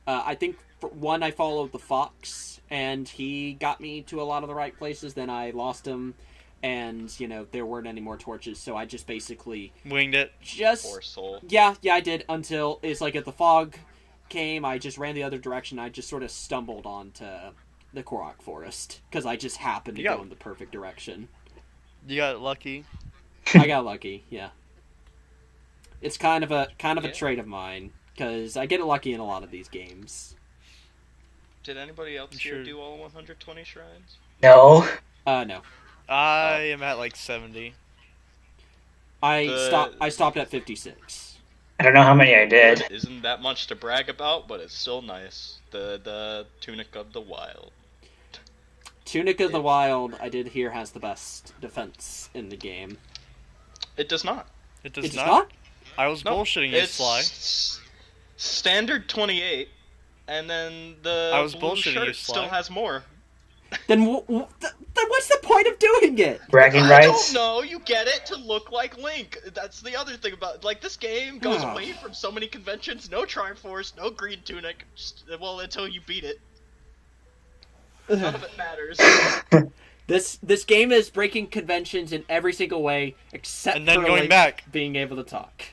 I think for one, I followed the fox, and he got me to a lot of the right places. Then I lost him, and there weren't any more torches, so I just basically Winged it. Poor soul. yeah, I did until it's like at the fog came, I just ran the other direction. I just sort of stumbled onto the Korok Forest because I just happened to go in the perfect direction. You got lucky. I got lucky, yeah. It's kind of a trait of mine because I get lucky in a lot of these games. Did anybody else here do all 120 shrines? No. No. I am at like 70. I stopped at 56. I don't know how many I did. Isn't that much to brag about, but it's still nice. The Tunic of the Wild. Tunic of the Wild, I did hear, has the best defense in the game. It does not. It does It does not? not? I was bullshitting you, It's Sly. Standard 28, and then the I was blue bullshitting shirt you, Sly. still has more. Then what's the point of doing it? Bragging I rights. don't know. You get it to look like Link. That's the other thing about like this game goes away from so many conventions. No Triforce, no Green Tunic. Well, until you beat it, none of it matters. This game is breaking conventions in every single way except And then for going Link back. being able to talk.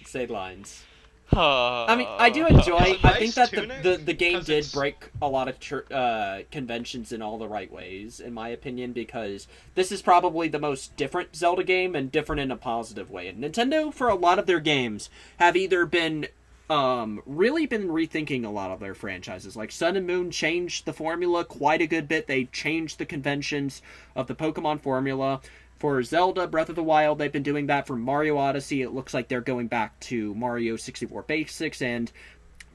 Say lines. I mean, I do enjoy. It's a I nice think that tunic, the game 'cause did it's- break a lot of conventions in all the right ways, in my opinion, because this is probably the most different Zelda game and different in a positive way. And Nintendo, for a lot of their games, have either been really been rethinking a lot of their franchises. Like Sun and Moon changed the formula quite a good bit. They changed the conventions of the Pokemon formula. For Zelda Breath of the Wild, they've been doing that. For Mario Odyssey, it looks like they're going back to Mario 64 Basics and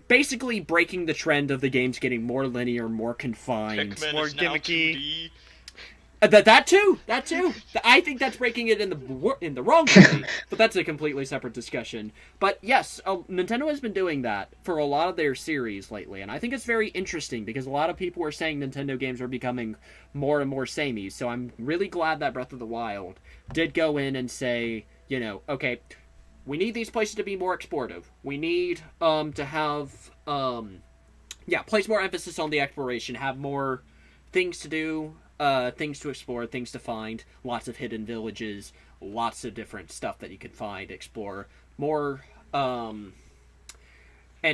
basically breaking the trend of the games getting more linear, more confined. Pikmin More is now gimmicky. 2D. That too. I think that's breaking it in the wrong way, but that's a completely separate discussion. But yes, Nintendo has been doing that for a lot of their series lately, and I think it's very interesting because a lot of people are saying Nintendo games are becoming more and more samey. So I'm really glad that Breath of the Wild did go in and say, okay, we need these places to be more explorative. We need to have place more emphasis on the exploration, have more things to do. Things to explore, things to find, lots of hidden villages, lots of different stuff that you can find, explore, more, and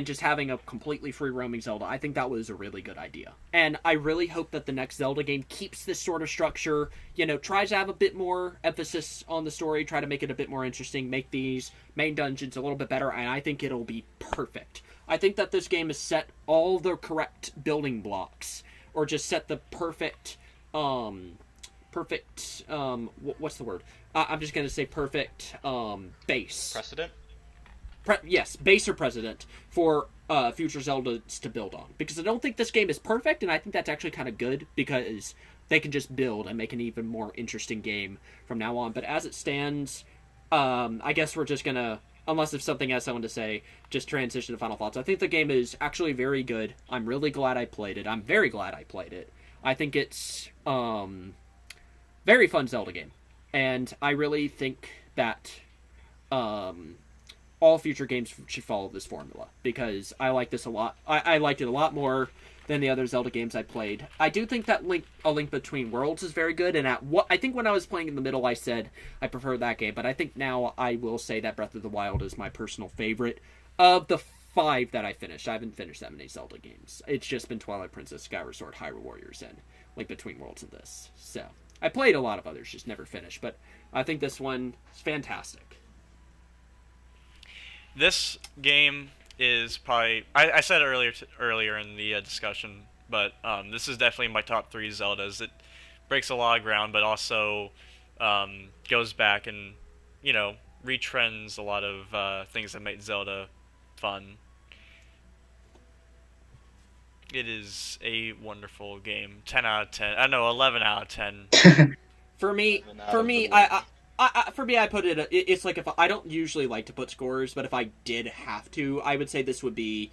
just having a completely free roaming Zelda. I think that was a really good idea. And I really hope that the next Zelda game keeps this sort of structure, tries to have a bit more emphasis on the story, try to make it a bit more interesting, make these main dungeons a little bit better, and I think it'll be perfect. I think that this game has set all the correct building blocks, or just set the perfect what's the word? I'm just going to say perfect, base. Precedent? Yes, base or precedent for future Zeldas to build on. Because I don't think this game is perfect, and I think that's actually kind of good, because they can just build and make an even more interesting game from now on. But as it stands, I guess we're just going to, unless if something has someone to say, just transition to final thoughts. I think the game is actually very good. I'm really glad I played it. I'm very glad I played it. I think it's very fun Zelda game, and I really think that all future games should follow this formula, because I like this a lot. I liked it a lot more than the other Zelda games I played. I do think that A Link Between Worlds is very good, and I think when I was playing in the middle I said I prefer that game, but I think now I will say that Breath of the Wild is my personal favorite of the 5 that I finished. I haven't finished that many Zelda games. It's just been Twilight Princess, Skyward Sword, Hyrule Warriors, and Link Between Worlds and this. So, I played a lot of others, just never finished, but I think this one is fantastic. This game is probably... I said it earlier in the discussion, but this is definitely my top 3 Zeldas. It breaks a lot of ground, but also goes back and, retrends a lot of things that made Zelda fun. It is a wonderful game. 10 out of 10. I know, 11 out of 10. For me, I put it. It's like if I don't usually like to put scores, but if I did have to, I would say this would be.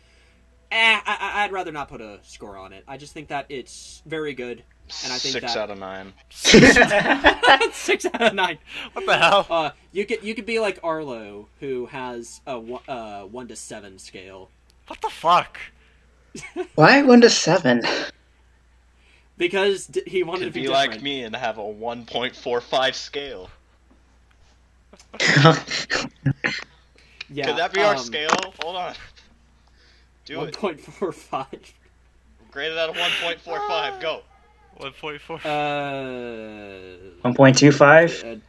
I'd rather not put a score on it. I just think that it's very good, and I think 6 that out of 9. 6 out of 9. What the hell? You could be like Arlo, who has a 1 to 7 scale. What the fuck? Why 1 to 7? Because he wanted to Could be be different. like me and have a 1.45 scale. Yeah. Could that be our scale? Hold on. Do it. 1.45. Graded out of 1.45. Go. 1.4. 1.25.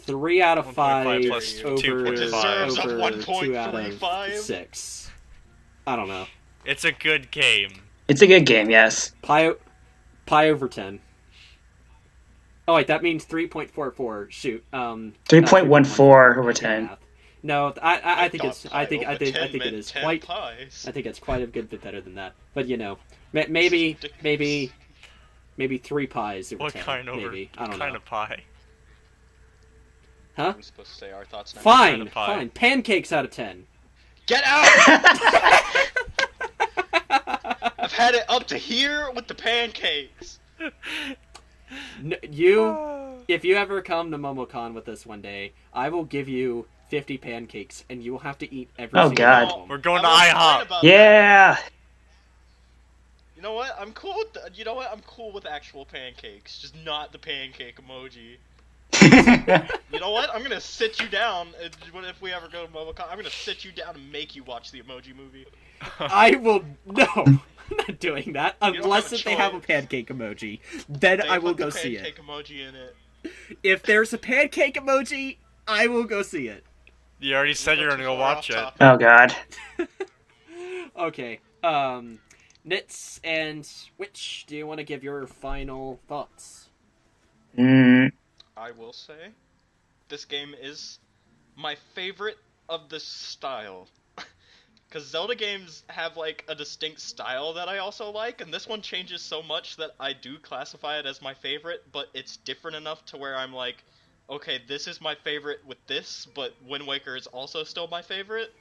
3 out of 5 1.5 plus over 2.5. Deserves a over 2 out of 1.35. 6. I don't know. It's a good game. It's a good game, yes. Pi over 10. Oh wait, that means 3.44. Shoot. 3.14 over 10. No, I think it's thought I think pi over 10 it meant is 10 quite. pies. I think it's quite a good bit better than that. But maybe 3 pies over What 10. kind Maybe I don't kind know. of pie? Huh? We're supposed to say our thoughts now. Fine, kind of pie? fine. Pancakes out of 10. Get out! I've had it up to here with the pancakes. If you ever come to MomoCon with us one day, I will give you 50 pancakes, and you will have to eat every Oh, single God. one of them. We're going to I wasn't IHOP. right about Yeah! that. You know what? I'm cool with I'm cool with actual pancakes, just not the pancake emoji. You know what? I'm gonna sit you down. If we ever go to MomoCon, I'm gonna sit you down and make you watch the Emoji Movie. I will no. I'm not doing that don't unless have a if they have a choice. pancake emoji. Then They I will put the go see it. pancake emoji in it. If there's a pancake emoji, I will go see it. You already said you're gonna go watch it. Oh, God. Okay. Nits and Witch, do you want to give your final thoughts? I will say, this game is my favorite of the style. Because Zelda games have, like, a distinct style that I also like, and this one changes so much that I do classify it as my favorite, but it's different enough to where I'm like, okay, this is my favorite with this, but Wind Waker is also still my favorite.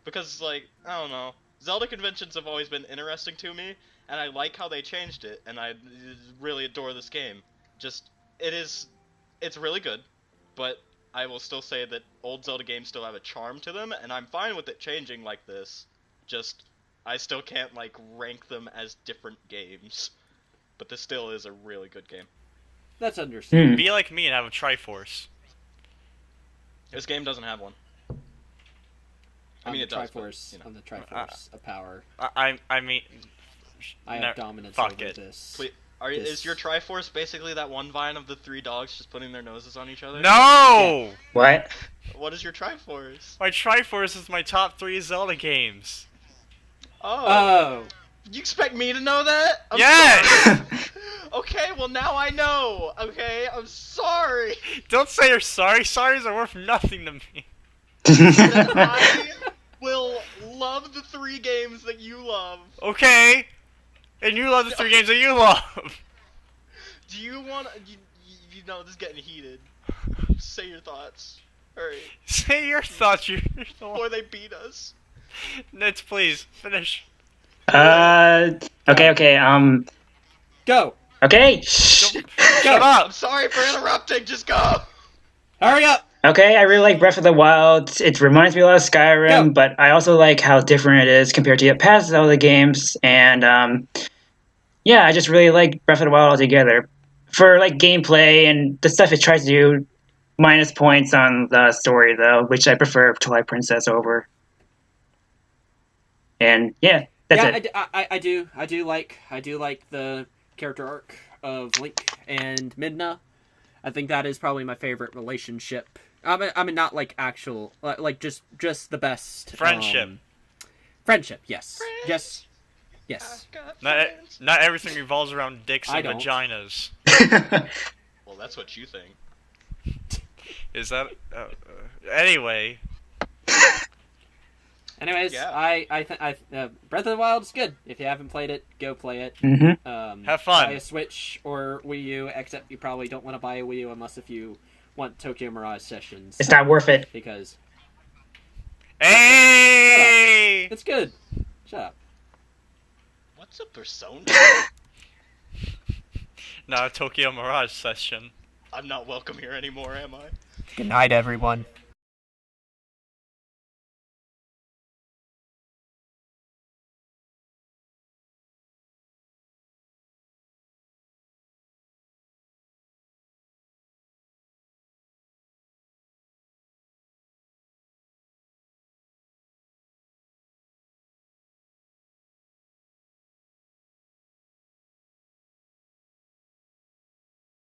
Because, like, I don't know, Zelda conventions have always been interesting to me, and I like how they changed it, and I really adore this game. Just, it's really good, but I will still say that old Zelda games still have a charm to them, and I'm fine with it changing like this. Just, I still can't, like, rank them as different games. But this still is a really good game. That's understandable. Be like me and have a Triforce. This game doesn't have one. I mean, it does, but, Triforce, you know. on the Triforce of power. I mean, I have dominance fuck over it. this. Please, is your Triforce basically that one vine of the 3 dogs just putting their noses on each other? No! What? What is your Triforce? My Triforce is my top 3 Zelda games. Oh. You expect me to know that? I'm Yes! sorry. Okay, well now I know. Okay, I'm sorry. Don't say you're sorry. Sorries are worth nothing to me. Then I will love the 3 games that you love. Okay. And you love the 3 games that you love. Do you want? You know, this is getting heated. Say your thoughts. Hurry, Say your thoughts. You're the one. before they beat us. Nits, please finish. Okay. Go! Okay. Shut I'm up. sorry for interrupting. Just go. Hurry up! Okay, I really like Breath of the Wild. It reminds me a lot of Skyrim, Go. but I also like how different it is compared to past Zelda games. And yeah, I just really like Breath of the Wild altogether. For like gameplay and the stuff it tries to do, minus points on the story though, which I prefer Twilight Princess over. And yeah, that's it. I do like the character arc of Link and Midna. I think that is probably my favorite relationship. I mean, not like actual, like just the best Friendship. Friendship, yes, yes. Not everything revolves around dicks I and don't. vaginas. Well, that's what you think. Is that? Anyway. Anyways, Yeah. I Breath of the Wild is good. If you haven't played it, go play it. Have fun. Buy a Switch or Wii U, except you probably don't want to buy a Wii U unless if you want Tokyo Mirage Sessions. It's not worth it. Because Hey! it's good. Shut up. What's a persona? Now Tokyo Mirage session. I'm not welcome here anymore, am I? Good night, everyone.